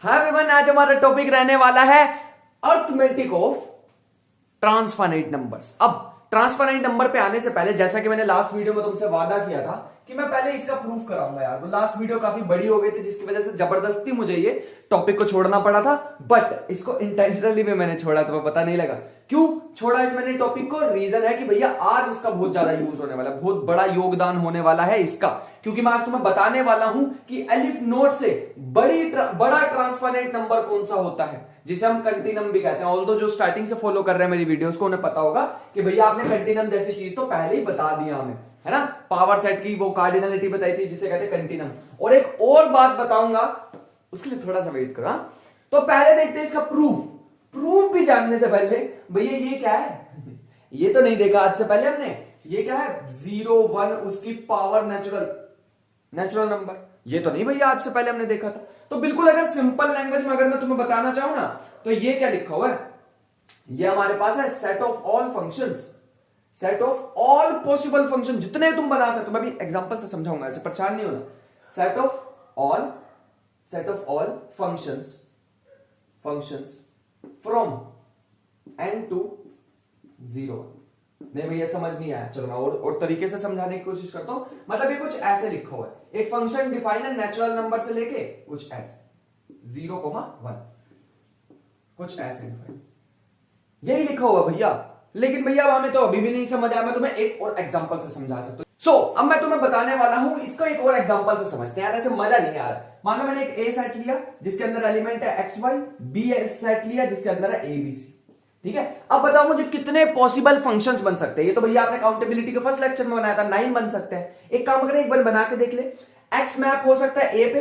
Hi everyone, आज हमारा topic रहने वाला है अर्थमेटिक ऑफ ट्रांसफाइनाइट नंबर्स। अब ट्रांसफाइनाइट नंबर पे आने से पहले, जैसा कि मैंने लास्ट वीडियो में तुमसे वादा किया था कि मैं पहले इसका प्रूफ कराऊंगा यार, वो लास्ट वीडियो काफी बड़ी हो गई थी जिसकी वजह से जबरदस्ती मुझे ये टॉपिक को छोड़ना पड़ा था। बट इसको इंटेंशनली भी मैंने छोड़ा, तुम्हें पता नहीं लगा क्यों छोड़ा इस मैंने टॉपिक को। रीजन है कि भैया आज इसका बहुत ज्यादा यूज होने वाला है, बहुत बड़ा योगदान होने वाला है इसका, क्योंकि मैं आज तुम्हें बताने वाला हूं कि एलिफ नोट से बड़ा ट्रांसफाइनाइट नंबर कौन सा होता है, जिसे हम कंटिनम भी कहते हैं। ऑल्दो जो स्टार्टिंग से फॉलो कर रहे हैं मेरी वीडियोस को उन्हें पता होगा कि भैया आपने कंटिनम जैसी चीज तो पहले ही बता दिया हमें, है ना। पावर सेट की वो कार्डिनलिटी बताई थी जिसे कहते हैं कंटिनम। और एक और बात बताऊंगा, उसके लिए थोड़ा सा वेट करो। तो पहले देखते हैं इसका प्रूफ भी जानने से पहले भैया ये क्या है ये तो नहीं देखा आज से पहले हमने। ये क्या है? 0 1 उसकी पावर नेचुरल नंबर। ये तो नहीं भैया आज से पहले हमने देखा था। तो बिल्कुल अगर सिंपल लैंग्वेज में अगर मैं तुम्हें बताना चाहूं ना, तो ये क्या लिखा हुआ है? ये हमारे पास है set of all functions, set of all possible function, जितने तुम बना सकते हो। मैं भी एग्जांपल से समझाऊंगा, ऐसे परेशान नहीं होना। Set of all functions from n to 0। नहीं भैया समझ नहीं आया, चलो मैं और तरीके से समझाने की कोशिश करता हूं। मतलब ये कुछ ऐसे लिखा हुआ है, एक फंक्शन डिफाइन है नेचुरल नंबर से लेके कुछ ऐसे 0,1 कुछ ऐसे डिफाइन, यही लिखा हुआ भैया। लेकिन भैया अब हमें तो अभी भी नहीं समझ आया, मैं तुम्हें एक और एग्जांपल से समझा सकता हूं। अब मैं तुम्हें बताने वाला हूं, इसको एक और एग्जांपल से समझते हैं यार, ऐसे मजा नहीं आ रहा। मानो मैंने एक ए सेट लिया जिसके अंदर एलिमेंट है एक्स वाई, बी सेट लिया जिसके अंदर है ए बी सी, ठीक है। अब बताओ मुझे कितने पॉसिबल फंक्शंस बन सकते हैं। ये तो भैया आपने काउंटेबिलिटी के फर्स्ट लेक्चर में बनाया था, 9 बन सकते हैं। एक काम करें, एक बार बना के देख ले। एक्स मैप हो सकता है ए पे,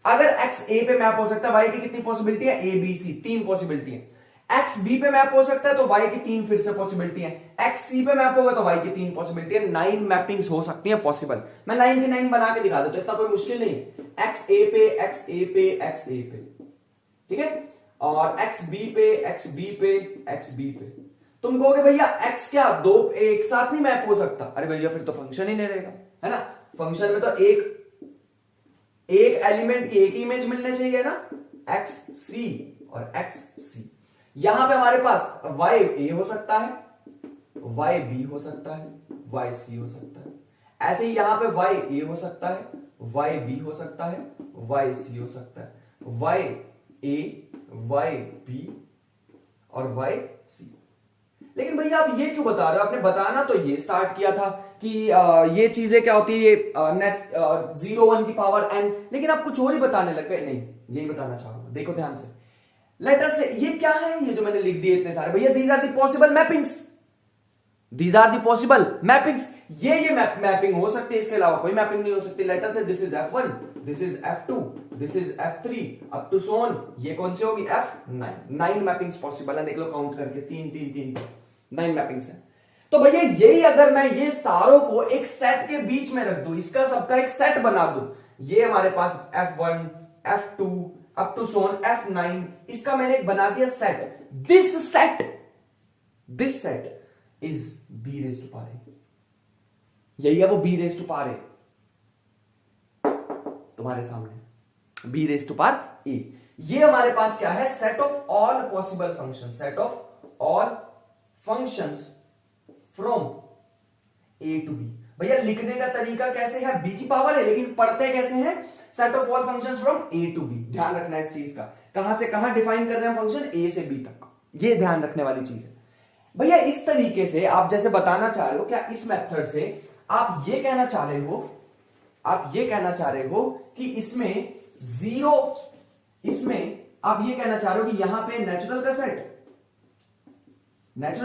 अगर एक्स ए पे मैप हो सकता है, वाई की कितनी पॉसिबिलिटी है? ए बी सी, 3 पॉसिबिलिटी है। एक्स बी पे मैप हो सकता है तो वाई की 3 फिर से पॉसिबिलिटी है। एक्स सी पे मैप होगा तो वाई की 3 पॉसिबिलिटी है। 9 मैपिंग्स हो सकती है पॉसिबल। मैं 9 की 9 बना के दिखा देता हूं, इतना कोई मुश्किल नहीं। एक्स ए पे, एक्स ए पे, एक्स ए पे, ठीक है, और एक्स बी पे, एक्स बी पे, एक्स बी पे। तुम कहोगे भैया एक्स क्या दो एक साथ नहीं मैप हो सकता? अरे भैया फिर तो फंक्शन ही नहीं रहेगा, है ना। फंक्शन में तो एक एलिमेंट की एक इमेज मिलने चाहिए ना, एक्स सी और एक्स सी। यहां पे हमारे पास वाई ए हो सकता है, वाई बी हो सकता है, वाई सी हो सकता है। ऐसे ही यहां पे वाई ए हो सकता है, वाई बी हो सकता है, वाई सी हो सकता है, वाई ए, वाई बी और वाई सी। लेकिन भैया आप ये क्यों बता रहे हो? आपने बताना तो ये स्टार्ट किया था कि ये चीजें क्या होती है, ये नेट 0 1 की पावर n, लेकिन आप कुछ और ही बताने लग गए। नहीं, यही बताना चाह रहा हूं, देखो ध्यान से। लेटर से ये क्या है, ये जो मैंने लिख दिए इतने सारे भैया, these are the possible mappings, these are the possible mappings. ये मैपिंग हो सकती है, इसके अलावा कोई मैपिंग नहीं हो सकती। लेटर से this is F1, this is F2, this is F3 up to so on. ये कौन सी होगी? F9। 9 मैपिंग्स पॉसिबल है, देख लो काउंट करके, 3 3 3 9 मैपिंग्स है। तो भैया यही अगर मैं ये सारों को एक सेट के बीच में रख दूं, इसका सबका एक सेट बना दूं, ये हमारे पास F1 F2 up to Son F9, इसका मैंने एक बना दिया set. This set is B raise to power A. यही है वो B raise to power A, तुम्हारे सामने B raise to power A. ये हमारे पास क्या है? Set of all possible function, set of all functions from A to B. भैया लिखने का तरीका कैसे है? बी की पावर है, लेकिन पढ़ते कैसे हैं? Set of all functions from A to B. ध्यान रखना इस चीज का, कहां से कहां डिफाइन कर रहे हैं फंक्शन, ए से बी तक, ये ध्यान रखने वाली चीज है भैया। इस तरीके से आप जैसे बताना चाह रहे हो, क्या इस मेथड से आप ये कहना चाह रहे हो, आप ये कहना चाह रहे हो कि इसमें आप ये कहना चाह रहे हो कि यहां पे नेचुरल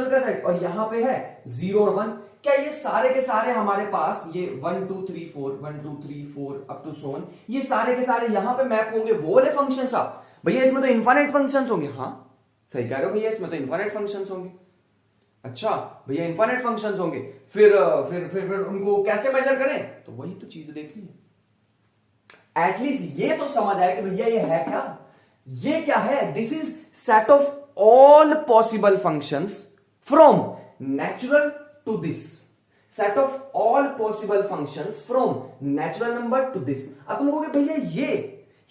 का सेट और यहां पे है 0 और 1। क्या ये सारे के सारे हमारे पास ये 1 2 3 4 1 2 3 4 अप टू सोन, ये सारे के सारे यहां पे मैप होंगे वो वाले फंक्शंस? आप भैया इसमें तो इनफाइनाइट फंक्शंस होंगे। हाँ सही कह रहे हो भैया, इसमें तो इनफाइनाइट फंक्शंस होंगे। अच्छा भैया इनफाइनाइट फंक्शंस होंगे, फिर उनको कैसे मेजर करें? तो वही तो चीज देखनी है। एटलीस्ट ये तो समझ आया कि भैया ये है क्या, ये क्या है? This is set of all possible functions from natural to this, set of all possible functions from natural number to this. अब तुम कहोगे भैया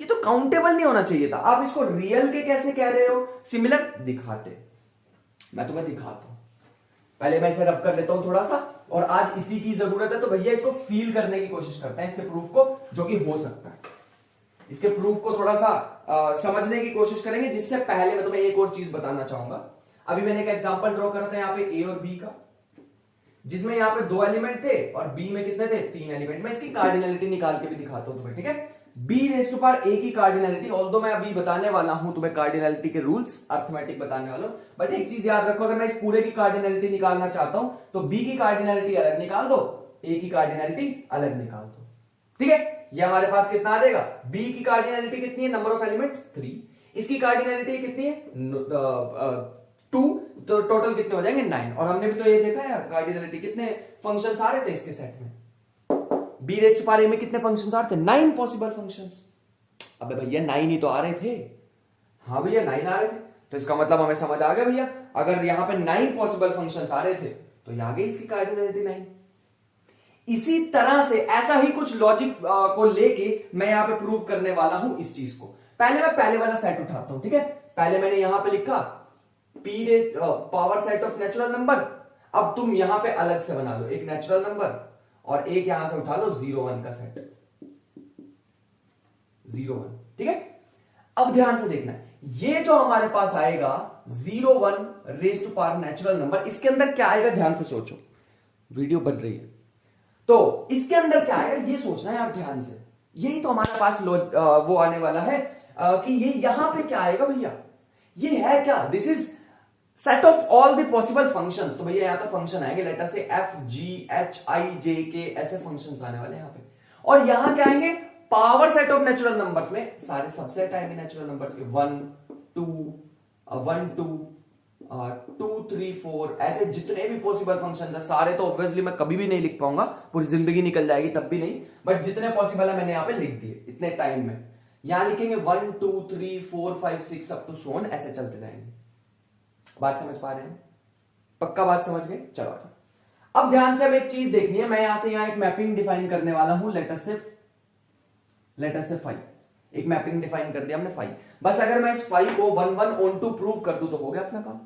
ये तो काउंटेबल नहीं होना चाहिए था। आप इसको रियल के कैसे कह रहे हो, सिमिलर दिखाते। मैं तुम्हें दिखाता हूं, पहले मैं इसे रब कर लेता हूं थोड़ा सा, और आज इसी की जरूरत है तो भैया इसको फील करने की कोशिश करते हैं, इसके प्रूफ को, जो कि हो सकता है। इसके प्रूफ को थोड़ा सा समझने की कोशिश करेंगे, जिससे पहले मैं तुम्हें एक और चीज बताना चाहूंगा। अभी मैंने एक एग्जांपल ड्रॉ करा था यहाँ पे ए और बी का, जिसमें यहाँ पे 2 एलिमेंट थे और बी में कितने थे, 3 एलिमेंट। मैं इसकी कार्डिनलिटी निकाल के भी दिखाता हूं तुम्हें, ठीक है। बी रेज़ टू पावर ए की कार्डिनलिटी, ऑल्दो मैं अभी बताने वाला हूं तुम्हें कार्डिनलिटी के रूल्स, अर्थमेटिक बताने वाला हूं, बट एक चीज याद रखो, अगर मैं इस पूरे की कार्डिनलिटी निकालना चाहता हूं तो बी की कार्डिनलिटी अलग निकाल दो, ए की कार्डिनलिटी अलग निकाल दो, ठीक है। ये हमारे पास कितना आ जाएगा, बी की कार्डिनलिटी कितनी है, नंबर ऑफ एलिमेंट्स 3, इसकी कार्डिनलिटी कितनी है 2, तो टोटल कितने हो जाएंगे 9। और हमने भी तो ये देखा यार कार्डिनलिटी कितने फंक्शंस आ रहे थे इसके सेट में, बी रेज़ टू पावर ए में कितने फंक्शंस आ रहे थे, 9 पॉसिबल फंक्शंस। अबे भैया 9 ही तो आ रहे थे, हाँ भैया 9 आ रहे थे, तो इसका मतलब हमें समझ आ गया भैया, अगर यहां पे 9 पॉसिबल फंक्शंस आ रहे थे तो यहां गई इसकी कार्डिनलिटी 9। इसी तरह से ऐसा ही कुछ लॉजिक को लेके मैं यहां पे प्रूव करने वाला हूं इस चीज को। पहले मैं पहले वाला सेट उठाता हूं, ठीक है। पहले मैंने यहां पे लिखा P rays power set of natural number. अब तुम यहां पे अलग से बना लो एक नेचुरल नंबर और एक यहां से उठा लो 0 1 का सेट, 0 1, ठीक है। अब ध्यान से देखना, ये जो हमारे पास आएगा 0 1 raise to power natural number, इसके अंदर क्या आएगा, ध्यान से सोचो, वीडियो बन रही है तो इसके अंदर क्या आएगा ये सोचना है यार ध्यान से। यही तो हमारे पास वो आने वाला है कि ये यहां पे क्या आएगा भैया, ये है क्या, this is set of all the possible functions. तो भैया यहां तो फंक्शन आएंगे, लेटर से एफ जी एच आई जे के ऐसे फंक्शंस आने वाले यहां पे, और यहां क्या आएंगे, power set of natural numbers में सारे सबसेट आएंगे नेचुरल नंबर्स के, 1 2 2 3 4 ऐसे जितने भी पॉसिबल फंक्शंस है सारे, तो ऑब्वियसली मैं कभी भी नहीं लिख पाऊंगा, पूरी जिंदगी निकल जाएगी तब भी नहीं, बट जितने पॉसिबल है मैंने यहां पे लिख दिए इतने टाइम में। यहां लिखेंगे 1 2 3 4 5 6 अप टू सो ऑन, ऐसे चलते जाएंगे। बात समझ पा रहे हैं, पक्का बात समझ गए, चलो। अब ध्यान से अब एक चीज देखनी है, मैं यहां से यहां एक मैपिंग डिफाइन करने वाला हूं, लेटर से 5, एक मैपिंग डिफाइन कर दिया हमने 5। बस अगर मैं इस 5 को 1 1 ऑन टू प्रूव कर दूं तो हो गया अपना काम,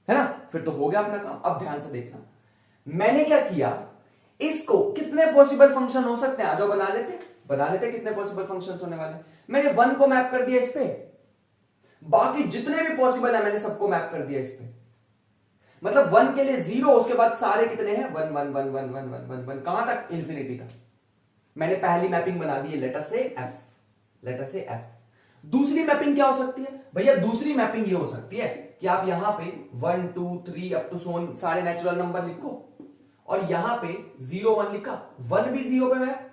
है ना, फिर तो हो गया अपना काम। अब ध्यान से देखना, मैंने क्या किया, इसको कितने पॉसिबल फंक्शन हो सकते हैं, आ जाओ बना लेते कितने पॉसिबल फंक्शन होने वाले। मैंने 1 को मैप कर दिया इस पे, बाकी जितने भी पॉसिबल है मैंने सबको मैप कर दिया इस पे, मतलब 1 के लिए 0, उसके बाद सारे कितने हैं 1 1 1 1 1 1 1 1 कहां तक, इंफिनिटी तक। मैंने पहली मैपिंग बना दी है लेटर से एफ। दूसरी मैपिंग क्या हो सकती है भैया, दूसरी मैपिंग ये हो सकती है कि आप यहां पे 1 2 3 अप टू सो ऑन सारे नेचुरल नंबर लिखो, और यहां पे 0 1 लिखा, 1 भी 0 पे मैप,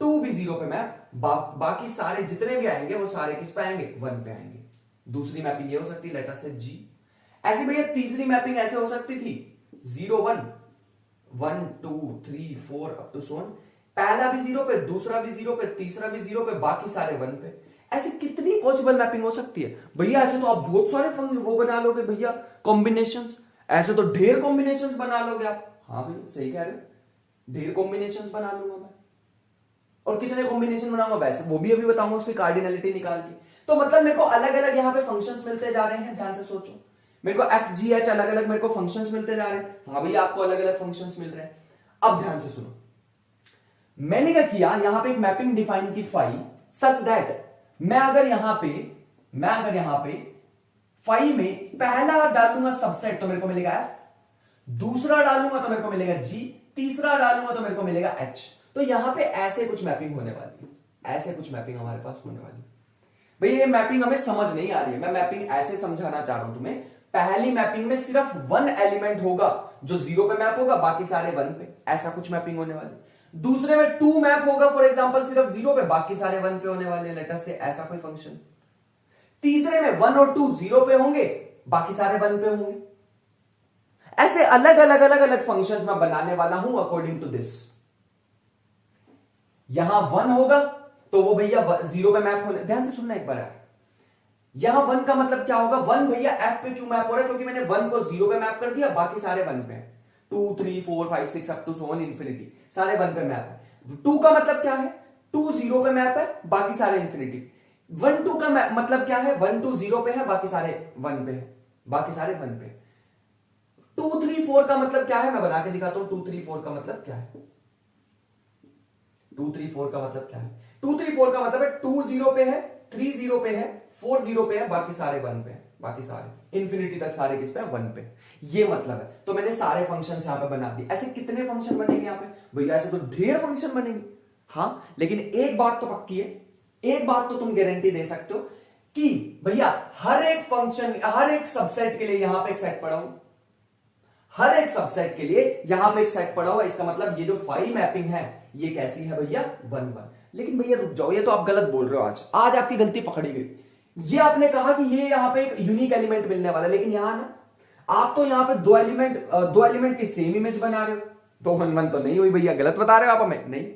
2 भी 0 पे मैप, बाकी सारे जितने भी आएंगे वो सारे किस पे आएंगे, 1 पे आएंगे। दूसरी मैपिंग ये हो सकती है लेटर से जी। ऐसी भैया तीसरी मैपिंग ऐसे हो सकती थी 0 1 1 2 3 4 अप टू सो ऑन, पहला भी 0 पे, दूसरा भी 0 पे, तीसरा भी 0 पे, बाकी सारे 1 पे। ऐसे कितनी पॉसिबल मैपिंग हो सकती है भैया, ऐसे तो आप बहुत सारे वो बना लोगे भैया कॉम्बिनेशंस, ऐसे तो ढेर कॉम्बिनेशंस बना लोगे आप। हाँ भैया सही कह रहे हो, ढेर कॉम्बिनेशंस बना लूंगा मैं, और कितने कॉम्बिनेशन बनाऊंगा वैसे वो भी अभी बताऊंगा उसकी कार्डिनलिटी निकाल के। तो मतलब मेरे को अलग अलग यहाँ पे फंक्शंस मिलते जा रहे हैं, ध्यान से सोचो, मेरे को एफ जी एच अलग अलग मेरे को फंक्शंस मिलते जा रहे हैं। हाँ भैया आपको अलग अलग फंक्शंस मिल रहे हैं। अब ध्यान से सुनो, मैंने क्या किया, यहां पे एक मैपिंग डिफाइन की फाई सच दैट मैं अगर यहां पे फाई में पहला डालूंगा सबसेट तो मेरे को मिलेगा एफ, दूसरा डालूंगा तो मेरे को मिलेगा जी, तीसरा डालूंगा तो मेरे को मिलेगा एच। तो यहां पे ऐसे कुछ मैपिंग होने वाली है, ऐसे कुछ मैपिंग हमारे पास होने वाली है। भैया ये मैपिंग हमें समझ नहीं आ रही है, मैं मैपिंग ऐसे समझाना चाह रहा हूं तुम्हें। पहली मैपिंग में सिर्फ 1 एलिमेंट होगा जो 0 पे मैप होगा, बाकी सारे 1 पे, ऐसा कुछ मैपिंग होने वाली। दूसरे में 2 मैप होगा फॉर एग्जांपल सिर्फ 0 पे, बाकी सारे 1 पे होने वाले, लेटर से ऐसा कोई फंक्शन। तीसरे में 1 और 2 0 पे होंगे, बाकी सारे 1 पे होंगे। ऐसे अलग अलग फंक्शंस मैं बनाने वाला हूं अकॉर्डिंग टू दिस। यहां 1 होगा तो वो भैया 0 पे मैप होने, ध्यान से सुनना एक बार यार। यहां 1 का मतलब क्या होगा, 1 भैया एफ पे क्यों मैप हो रहा है, क्योंकि मैंने 1 को 0 पे मैप कर दिया, बाकी सारे 1 पे। 2 3 4 5 6 up to so on infinity सारे 1 पे मैप है। 2 का मतलब क्या है, 2 0 पे मैप है, बाकी सारे इंफिनिटी। 1 2 का मतलब क्या है, 1 2 0 पे है, बाकी सारे 1 पे है, बाकी सारे 1 पे। 2 3 4 का मतलब क्या है, मैं बना के दिखाता हूं। 2 3 4 का मतलब क्या है, 2 3 4 का मतलब क्या है, 2 3 4 का मतलब है 2 0 पे है, 3 0 पे है, 4 0 पे है, बाकी सारे 1 पे है, बाकी सारे इंफिनिटी तक सारे किस पे है, 1 पे। ये मतलब है। तो मैंने सारे फंक्शन यहां पे बना दिए। ऐसे कितने फंक्शन बनेंगे यहां पे भैया, ऐसे तो ढेर फंक्शन बनेंगे। हाँ, लेकिन एक बात तो पक्की है, एक बात तो तुम गारंटी दे सकते हो कि भैया हर एक फंक्शन, हर एक सबसेट के लिए यहां पे एक सेट पड़ा हूं, हर एक सबसेट के लिए यहां पे एक सेट पड़ा हुआ। इसका मतलब ये जो फाई मैपिंग है ये कैसी है भैया, 1 1। लेकिन भैया रुक जाओ, ये तो आप गलत बोल रहे हो। आज आपकी गलती पकड़ी गई। ये आपने कहा कि ये यहां पे एक यूनिक एलिमेंट मिलने वाला है, लेकिन यहां ना आप तो यहां पे दो एलिमेंट की सेम इमेज बना रहे हो। तो 1 1 तो नहीं हुई भैया, गलत बता रहे हो आप हमें। नहीं,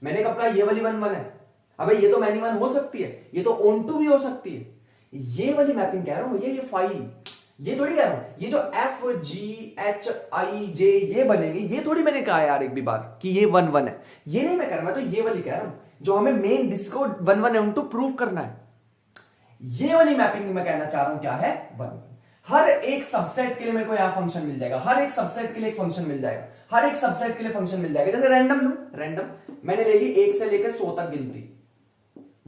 मैंने कब कहा ये वाली 1 1 है। अबे ये तो मैनी 1 हो सकती है, ये तो ऑन टू भी हो सकती है। ये वाली मैपिंग कह रहा हूं भैया, ये फाई, ये थोड़ी कह रहा हूं ये जो एफ जी एच आई जे ये बनेंगे, ये थोड़ी मैंने कहा यार एक भी बार कि ये 1 1 है। ये नहीं मैं कह रहा, मैं तो ये वाली कह रहा हूं जो हमें मेन डिस्को 1 1 ऑन टू प्रूव करना है। ये वाली मैपिंग मैं कहना चाह रहा हूं क्या है, 1 1। हर एक सबसेट के लिए मेरे को यहां फंक्शन मिल जाएगा, हर एक सबसेट के लिए एक फंक्शन मिल जाएगा, हर एक सबसेट के लिए फंक्शन मिल जाएगा। जैसे रैंडम लू, रैंडम मैंने ले ली 1 से लेकर 100 तक गिनती।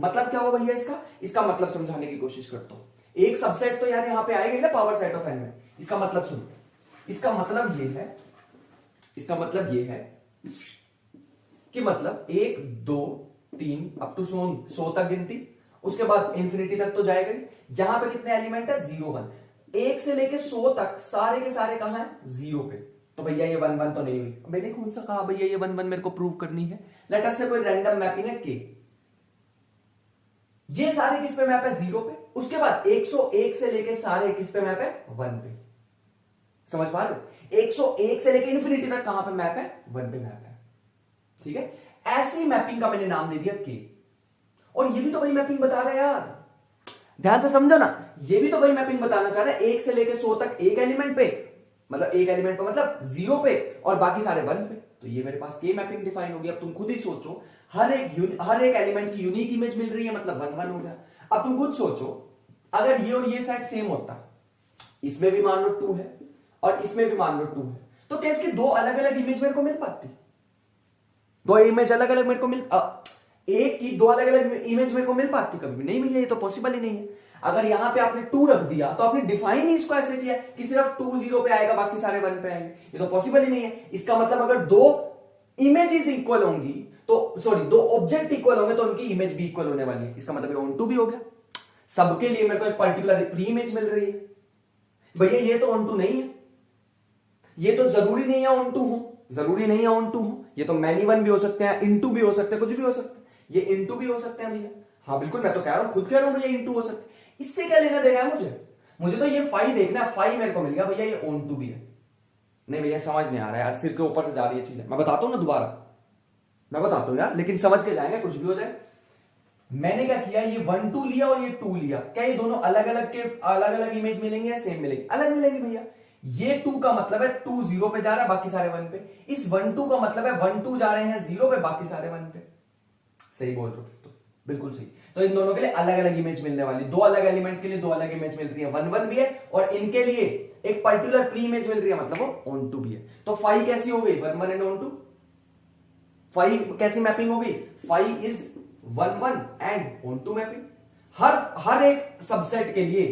मतलब क्या होगा भैया इसका मतलब समझाने की कोशिश करता हूं। एक सबसेट तो यार यहां पे आएगा ना पावर सेट ऑफ एन में। इसका मतलब सुन, इसका मतलब ये है, इसका मतलब ये है कि मतलब 1 2 3 अप टू 100 तक गिनती, उसके बाद इंफिनिटी तक तो जाएगा ही। यहां पे कितने एलिमेंट है, 0 1। 1 से लेके 100 तक सारे के सारे कहां है, 0 पे। तो भैया ये 1 1 तो नहीं हुई। मैंने कौन सा कहा भैया ये 1 1 मेरे को प्रूव करनी है। लेट अस से कोई रैंडम मैपिंग है के, ये सारे किस पे मैप है, 0 पे। उसके बाद 101 से लेके सारे किस पे मैप है, 1 पे। समझ पा रहे हो, 101 से लेके इंफिनिटी तक कहां पे मैप है, 1 पे मैप है। ठीक है, ऐसी मैपिंग का मैंने नाम दे दिया के। और ये भी तो वही मैपिंग बता रहा है यार, ध्यान से समझो ना। ये भी तो वही मैपिंग बताना चाह रहा है, 1 से लेके 100 तक एक एलिमेंट पे, मतलब एक एलिमेंट पे मतलब 0 पे, और बाकी सारे 1 पे। तो ये मेरे पास के मैपिंग डिफाइन होगी। अब तुम खुद ही सोचो, हर एक एलिमेंट की यूनिक इमेज मिल रही है, मतलब 1 1 हो गया। अब तुम खुद सोचो, अगर ये और ये सेट सेम होता, इसमें भी मान लो 2 है और इसमें भी मान लो 2 है, तो क्या इसकी दो अलग अलग इमेज मेरे को मिल पाती, दो इमेज अलग अलग मेरे को एक की दो अलग अलग इमेज मेरे को मिल पाती, कभी भी नहीं मिली। ये तो पॉसिबल ही नहीं है। अगर यहां पे आपने 2 रख दिया तो आपने डिफाइन ही इसको ऐसे किया कि सिर्फ 2 0 पे आएगा, बाकी सारे 1 पे आएंगे। ये तो पॉसिबल ही नहीं है। इसका मतलब अगर दो इमेजेस इक्वल होंगी तो, सॉरी, दो ऑब्जेक्ट इक्वल होंगे तो उनकी इमेज भी इक्वल होने वाली है। इसका मतलब ऑन टू भी हो गया। सबके लिए मेरे को एक पर्टिकुलर प्री इमेज मिल रही है। भैया ये तो ऑन टू नहीं है, ये तो जरूरी नहीं है ऑन टू हो, जरूरी नहीं है ऑन टू हो। ये तो मैनी 1 भी हो सकते हैं, इनटू भी हो सकते हैं, कुछ भी हो सकते हैं। ये इनटू भी हो सकते हैं भैया। हाँ बिल्कुल, मैं तो कह रहा हूं, खुद कह रहा हूं भैया इनटू हो सकते हैं। इससे क्या लेना देना है मुझे तो ये फाई देखना है। फाई मेरे को मिल गया भैया, ये ऑन टू भी है। नहीं भैया समझ नहीं आ रहा है यार, सिर के ऊपर से जा रही है चीजें। मैं बताता हूं ना, दोबारा मैं बताता हूं यार, लेकिन समझ के जाएंगे, कुछ भी हो जाए। मैंने क्या किया, ये 1 2 लिया और ये 2 लिया। क्या ये दोनों अलग अलग इमेज मिलेंगे या सेम मिलेंगे? अलग मिलेंगे भैया। ये 2 का मतलब है 2 0 पे जा रहा है, बाकी सारे 1 पे। इस 1 2 का मतलब है 1 2 जा रहे हैं 0 पे, बाकी सारे 1 पे। सही बोल रहे हो तो, बिल्कुल सही। तो इन दोनों के लिए अलग अलग इमेज मिलने वाली, दो अलग एलिमेंट के लिए दो अलग इमेज मिल रही है, 1 1 भी है और इनके लिए एक पर्टिकुलर प्री इमेज मिल रही है, मतलब वो ऑन टू भी है। तो फाई कैसी हो गई, 1 1 एंड ऑन टू। फाई कैसी मैपिंग हो गई, phi is 1 1 and onto mapping. हर एक सबसेट के लिए,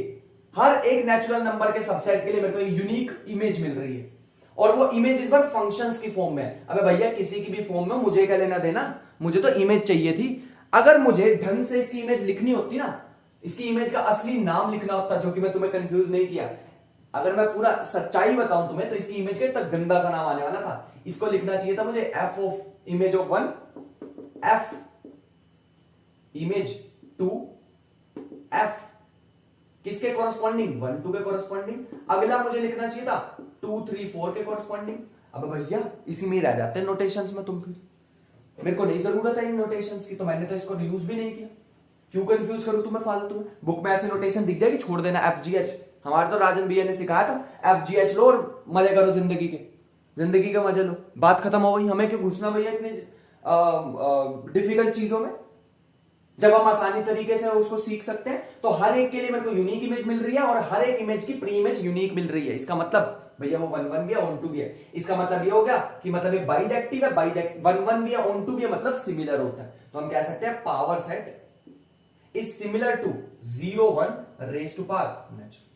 हर एक नेचुरल नंबर के सबसेट के लिए मेरे को एक यूनिक इमेज मिल रही है, और वो इमेज इस बार फंक्शंस की फॉर्म में है। अबे भैया किसी की भी फॉर्म में मुझे क्या लेना देना, मुझे तो इमेज चाहिए थी। अगर मुझे ढंग से इसकी इमेज लिखनी होती ना, इसकी इमेज का असली नाम लिखना होता, जो कि मैं तुम्हें कंफ्यूज नहीं किया। अगर मैं पूरा सच्चाई बताऊं तुम्हें, तो इसकी इमेज का इतना गंदा सा नाम आने वाला था। इसको लिखना चाहिए था मुझे F of image of 1, F image 2, F किसके कोरस्पॉन्डिंग, 1 2 के कोरस्पॉन्डिंग। अगला मुझे लिखना चाहिए था 2 3 4 के कोरस्पॉन्डिंग। अब भैया इसी में ही रह जाते हैं नोटेशंस में। तुम फिर मेरे को नहीं जरूरत है इन नोटेशंस की, तो मैंने तो इसको यूज भी नहीं किया। क्यों कंफ्यूज करूं तुम्हें फालतू में? बुक में ऐसे नोटेशन दिख जाएगी, छोड़ देना FGH। हमारे तो राजन भैया ने सिखाया था, FGH लो और मजे करो जिंदगी के, जिंदगी के मजे लो। बात खत्म हो गई। हमें क्यों घुसना भैया इतने डिफिकल्ट चीजों में, जब हम आसानी तरीके से उसको सीख सकते हैं। तो हर एक के लिए मेरे को यूनिक इमेज मिल रही है और हर एक इमेज की प्री इमेज यूनिक मिल रही है। इसका मतलब भैया वो 1 1 भी है, ऑन 2 भी है। इसका मतलब ये हो गया कि मतलब ये बाइजेक्टिव है, 1 1 भी है, ऑन 2 भी है, मतलब सिमिलर होता है। तो हम कह सकते हैं power set is similar to 0 1 raise to power natural.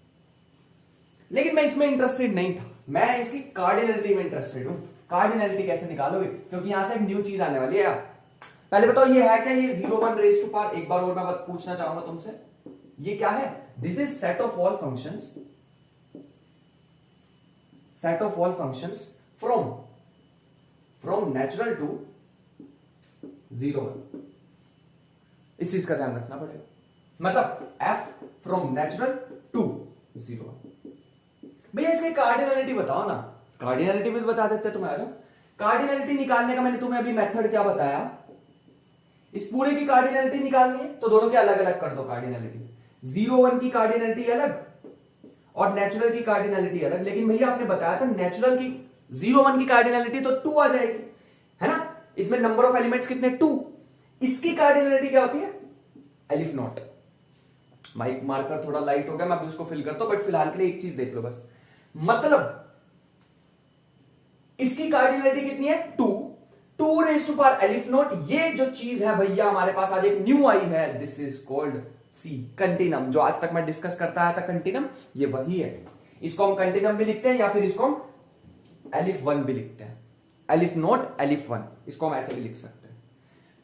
लेकिन मैं इसमें इंटरेस्टेड नहीं था, मैं इसकी कार्डिनलिटी में इंटरेस्टेड हूं। कार्डिनलिटी कैसे निकालोगे, क्योंकि यहां से एक न्यू चीज आने वाली है। पहले बताओ ये है क्या, ये 0 1 रेज टू पावर। एक बार और मैं पूछना चाहूंगा तुमसे, ये क्या है? This is set of all functions, set of all functions from natural to 0 1। इस चीज का ध्यान रखना पड़ेगा। मतलब f फ्रॉम नेचुरल टू 0 1। भैया इसकी कार्डिनलिटी बताओ ना। कार्डिनलिटी भी बता देते तुम्हें, आ जाओ। कार्डिनलिटी निकालने का मैंने तुम्हें अभी मेथड क्या बताया, इस पूरे की कार्डिनलिटी निकालनी है तो दोनों के अलग अलग कर दो कार्डिनलिटी। 0 1 की कार्डिनलिटी अलग और नेचुरल की कार्डिनलिटी अलग। लेकिन भैया आपने बताया था नेचुरल की 0 1 की कार्डिनलिटी तो 2 आ जाएगी, है ना? इसमें नंबर ऑफ एलिमेंट्स कितने? 2। इसकी कार्डिनलिटी क्या होती है? Elif not. माइक मार्कर थोड़ा लाइट हो गया, मैं अभी उसको फिल करता हूं, बट फिलहाल के लिए एक चीज देख लो बस। मतलब इसकी कार्डिनलिटी कितनी है? 2 raise to power aleph naught. ये जो चीज है भैया हमारे पास आज एक न्यू आई है, this is called C continuum. जो आज तक मैं डिस्कस करता आया था कंटिनम, ये वही है। इसको हम कंटिनम भी लिखते हैं या फिर इसको हम एलिफ 1 भी लिखते हैं। एलिफ नॉट एलिफ 1, इसको हम ऐसे भी लिख सकते हैं।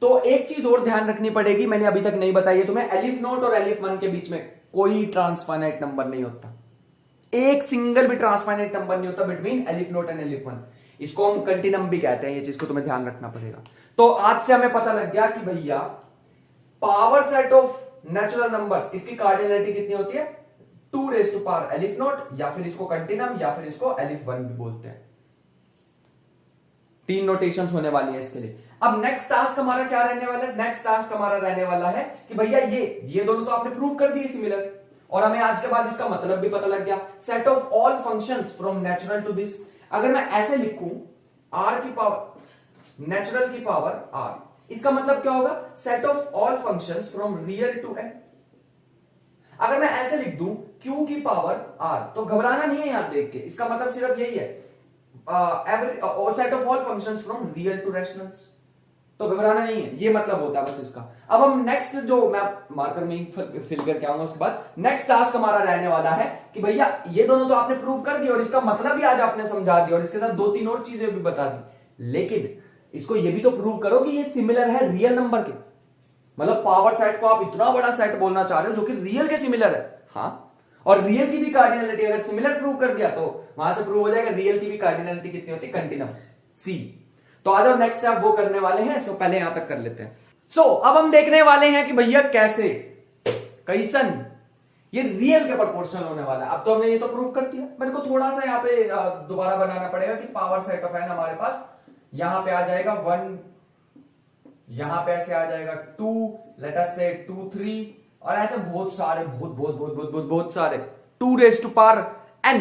तो एक चीज और ध्यान रखनी पड़ेगी, मैंने अभी तक नहीं बताई है तुम्हें। एलिफ नॉट और एलिफ 1 के बीच में कोई ट्रांसफाइनाइट नंबर नहीं होता। एक सिंगल भी ट्रांसफाइनाइट नंबर नहीं होता between elif not and elif 1। इसको हम कंटिनम भी कहते हैं। ये चीज को तुम्हें ध्यान रखना पड़ेगा। तो आज से हमें पता लग गया कि भैया power set of natural numbers, इसकी कार्डिनलिटी कितनी होती है? 2 raise to power aleph naught, या फिर इसको कंटिनम, या फिर इसको एलिफ 1 भी बोलते हैं। 3 नोटेशंस होने वाली है इसके लिए। अब नेक्स्ट टास्क हमारा क्या रहने वाला है? नेक्स्ट टास्क हमारा रहने वाला है कि भैया ये दोनों तो आपने प्रूव कर दिए सिमिलर, और हमें आज के बाद इसका मतलब भी पता लग गया। Set of all functions from natural to this. अगर मैं ऐसे लिखूं r की पावर नेचुरल की पावर r, इसका मतलब क्या होगा? Set of all functions from real to n। अगर मैं ऐसे लिख दूं q की पावर r, तो घबराना नहीं है यहां देख के, इसका मतलब सिर्फ यही है set of all functions from real to rationals. तो घबराना नहीं है, ये मतलब होता है बस इसका। अब हम नेक्स्ट, जो मैं मार्कर में फिल करके आऊंगा उसके बाद, नेक्स्ट टास्क हमारा रहने वाला है कि भैया ये दोनों तो आपने प्रूव कर दिया और इसका मतलब भी आज आपने समझा दिया और इसके साथ 2-3 और चीजें भी बता दी। लेकिन इसको ये भी तो प्रूव करो कि ये सिमिलर है रियल नंबर के। मतलब पावर सेट को आप इतना बड़ा सेट बोलना चाह रहे हो जो कि रियल के सिमिलर है। हाँ, और रियल की भी कार्डिनलिटी अगर सिमिलर प्रूव कर दिया तो वहां से प्रूव हो जाएगा रियल की भी कार्डिनलिटी कितनी होती है? कंटिनम, सी। तो आ जाओ नेक्स्ट स्टेप वो करने वाले हैं। सो पहले यहां तक कर लेते हैं। सो अब हम देखने वाले हैं कि भैया कैसे कैसन ये रियल के प्रोपोर्शनल होने वाला है। अब तो हमने ये तो प्रूव कर दिया, मेरे को थोड़ा सा यहाँ पे दोबारा बनाना पड़ेगा कि पावर सेट ऑफ एन हमारे पास यहां पे आ जाएगा 1, यहां पे ऐसे आ जाएगा 2, लेट अस से 2 3, और ऐसे बहुत सारे बहुत सारे 2 raise to power n,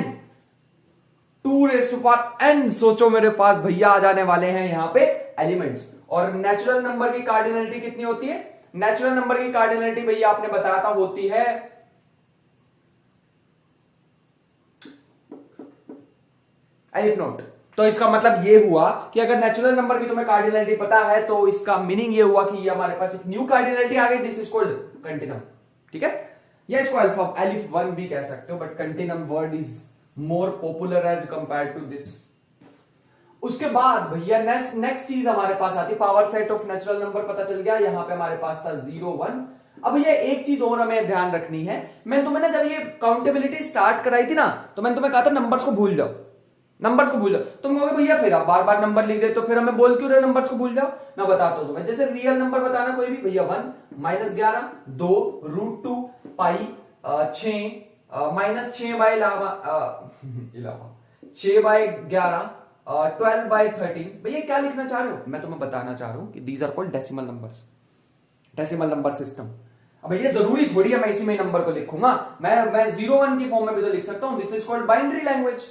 2 raise to power n। सोचो मेरे पास भैया आ जाने वाले हैं यहां पे एलिमेंट्स। और नेचुरल नंबर की कार्डिनलिटी कितनी होती है? नेचुरल नंबर की कार्डिनलिटी भैया आपने बताया था होती है एलिफ नॉट। तो इसका मतलब ये हुआ कि अगर नेचुरल नंबर की तुम्हें कार्डिनलिटी पता है तो इसका मीनिंग ये हुआ कि ये हमारे पास एक न्यू कार्डिनलिटी आ गई, दिस इज कॉल्ड कंटिनम। ठीक है, या इसको अल्फा एलिफ 1 भी कह सकते हो, but continuum word is more popular as compare to this. उसके बाद भैया नेक्स्ट चीज हमारे पास आती है power set of natural number. पता चल गया यहां पे हमारे पास था 0 1। अब ये एक चीज और हमें ध्यान रखनी है। मैंने तुम्हें ना जब ये काउंटेबिलिटी स्टार्ट कराई थी ना, तो मैंने तुम्हें कहा था नंबर्स को भूल जाओ, नंबर्स को भूल जाओ। तुम कहोगे भैया फिर आप बार बार नंबर लिख देते तो फिर हमें बोल क्यों रहे नंबर्स को भूल जाओ? मैं बताता हूं तुम्हें। जैसे रियल नंबर बताना कोई भी भैया 1 -11 2 √2 पाई 6 -6 बाय इलावा 6/11 12/13। भैया क्या लिखना चाह रहे हो? मैं तुम्हें बताना चाह रहा हूं कि these are called decimal numbers, decimal number system. अब भैया जरूरी थोड़ी है मैं इसी में नंबर को लिखूंगा, मैं 0 1 की फॉर्म में भी तो लिख सकता हूं। This is called binary language.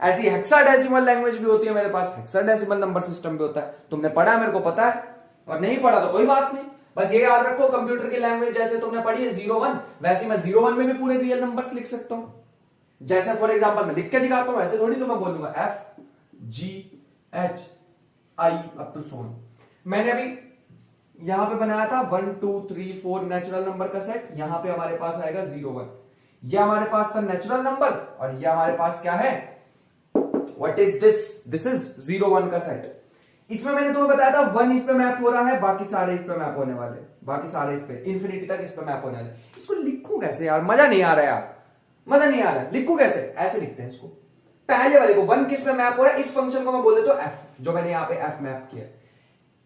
ऐसी हेक्साडेसिमल लैंग्वेज भी होती है मेरे पास, हेक्साडेसिमल नंबर सिस्टम भी होता है। तुमने पढ़ा, मेरे को पता है, और नहीं पढ़ा तो कोई बात नहीं। बस ये याद रखो, कंप्यूटर की लैंग्वेज जैसे तुमने पढ़ी है 0 1, वैसे मैं 0 1 में भी पूरे रियल नंबर्स लिख सकता हूं। जैसे फॉर एग्जांपल मैं लिख के दिखाता हूं, ऐसे थोड़ी तो मैं बोलूंगा FGHI अप टू सोन। मैंने अभी यहां पे बनाया था 1 2 3 4 नेचुरल नंबर का सेट, यहां पे हमारे पास आएगा 0 1। यह हमारे पास था नेचुरल नंबर, और यह हमारे पास क्या है, व्हाट इज दिस इज 0 1 का सेट। इसमें मैंने तुम्हें बताया था 1 इस पे मैप हो रहा है, बाकी सारे इस पे मैप होने वाले, बाकी सारे इस पे इंफिनिटी तक इस पे मैप होने वाले। इसको लिखूं कैसे यार, मजा नहीं आ रहा यार, मजा नहीं आ रहा, लिखूं कैसे, ऐसे लिखते हैं इसको। पहले वाले को 1 किस पे मैप हो रहा है, इस फंक्शन को मैं बोल देता हूं f, जो मैंने यहां पे f मैप किया।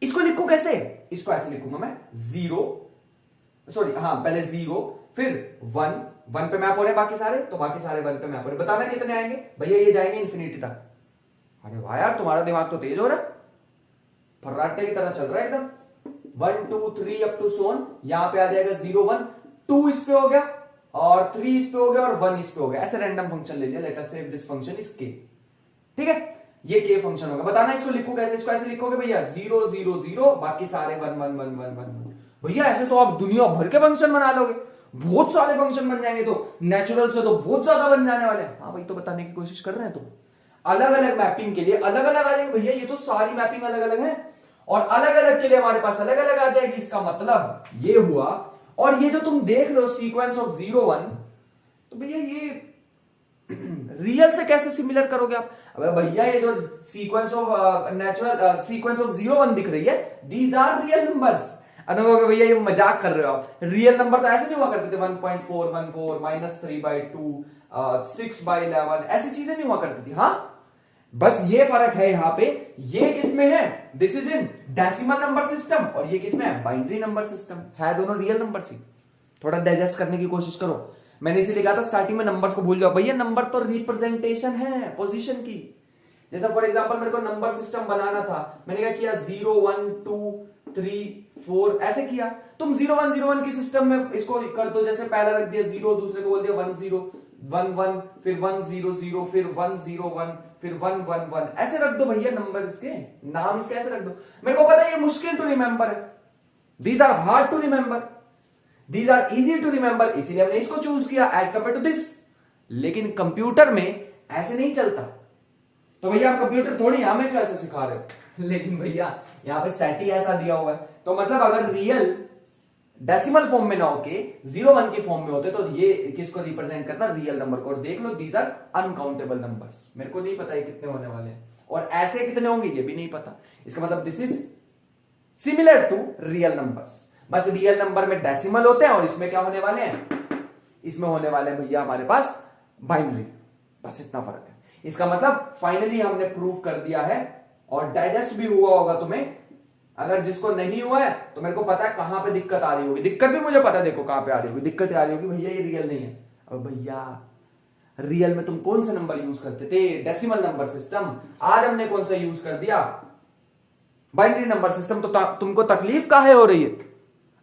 इसको लिखूं कैसे, इसको ऐसे लिखूंगा मैं 0, सॉरी हाँ पहले 0 फिर 1, 1 पे मैप हो रहे हैं बाकी सारे, तो बाकी सारे 1 पे मैप हो रहे हैं। बताना कितने आएंगे भैया, ये जाएंगे इंफिनिटी तक। अरे वाह यार, तुम्हारा दिमाग तो तेज हो रहा है, फर्राटे की तरह चल रहा है एकदम। 1 2 3 अप टू सोन, यहां पे आ जाएगा 0 1, 2 इस पे हो गया, और 3 इस पे हो गया, और 1 इस पे हो गया। ऐसे रैंडम फंक्शन ले लिया, लेट अस से दिस फंक्शन इज k, ठीक है, ये k फंक्शन होगा। बताना इसको लिखो कैसे, इसको ऐसे लिखोगे भैया 0 0 0, बाकी सारे 1 1 1 1 1 1। भैया ऐसे तो आप दुनिया भर के फंक्शन बना लोगे, बहुत सारे फंक्शन बन जाएंगे, तो नेचुरल से तो बहुत ज्यादा बन जाने वाले हैं। हाँ भाई, तो बताने की कोशिश कर रहे हैं। तो अलग अलग मैपिंग के लिए अलग अलग आ जाएंगे भैया, ये तो सारी मैपिंग अलग अलग है, और अलग अलग के लिए हमारे पास अलग अलग आ जाएगी। इसका मतलब ये हुआ, और ये जो तुम देख रहे हो सीक्वेंस ऑफ 0 1, तो भैया ये रियल से कैसे सिमिलर करोगे आप। अबे भैया ये जो sequence of natural sequence of 0 1 दिख रही है, दीज आर रियल नंबर्स। अरे भैया ये मजाक कर रहे हो आप, रियल नंबर तो ऐसे नहीं हुआ करते थे, 1.414 -3/2 6/11, ऐसी चीजें नहीं हुआ करती थी। हाँ, बस ये फर्क है यहाँ पे, ये किसमें है, this is in decimal number system, और ये किसमें है, बाइनरी नंबर सिस्टम है। दोनों रियल नंबर ही, थोड़ा डाइजेस्ट करने की कोशिश करो। मैंने इसीलिए कहा था स्टार्टिंग में नंबर्स को भूल जाओ भैया, नंबर तो रिप्रेजेंटेशन है पोजीशन की। जैसा फॉर एग्जांपल मेरे को नंबर सिस्टम बनाना था, मैंने क्या किया 0 1 2 3 4 ऐसे किया। तुम 0 1 0 1 की सिस्टम में इसको कर दो, जैसे पहला रख दिया 0, दूसरे को बोल दिया 1 0 1 1, फिर 1 0 0, फिर 1 0 1, फिर 1 1 1, ऐसे रख दो भैया नंबर, इसके नाम इसके ऐसे रख दो। मेरे को पता है ये मुश्किल टू रिमेंबर है, these are hard to remember, these are easy to remember, इसीलिए हमने इसको चूज किया एज कंपेयर टू दिस। लेकिन कंप्यूटर में ऐसे नहीं चलता, तो भैया आप कंप्यूटर थोड़ी हमें क्यों ऐसे सिखा रहे हो। लेकिन भैया यहां पे सेट ही ऐसा दिया हुआ है, तो मतलब अगर रियल डेसिमल फॉर्म में ना होके 0 1 के फॉर्म में होते, तो ये किसको रिप्रेजेंट करता, रियल नंबर को। और देख लो दीज आर अनकाउंटेबल नंबर्स, मेरे को नहीं पता ये कितने होने वाले हैं, और ऐसे कितने होंगे ये भी नहीं पता। इसका मतलब this is similar to real numbers, बस रियल नंबर में डेसिमल होते हैं, और इसमें क्या होने वाले हैं, इसमें होने वाले हैं भैया हमारे पास बाइनरी, बस इतना फर्क है। इसका मतलब फाइनली हमने प्रूव कर दिया है, और डाइजेस्ट भी हुआ होगा तुम्हें। अगर जिसको नहीं हुआ है तो मेरे को पता है कहां पे दिक्कत आ रही होगी, दिक्कत भी मुझे पता है, देखो कहां पे आ रही होगी दिक्कत, आ रही होगी भैया ये रियल नहीं है। अब भैया रियल में तुम कौन सा नंबर यूज करते थे, डेसिमल नंबर सिस्टम। आज हमने कौन सा यूज कर दिया, बाइनरी नंबर सिस्टम। तो तुमको तकलीफ काहे हो रही है,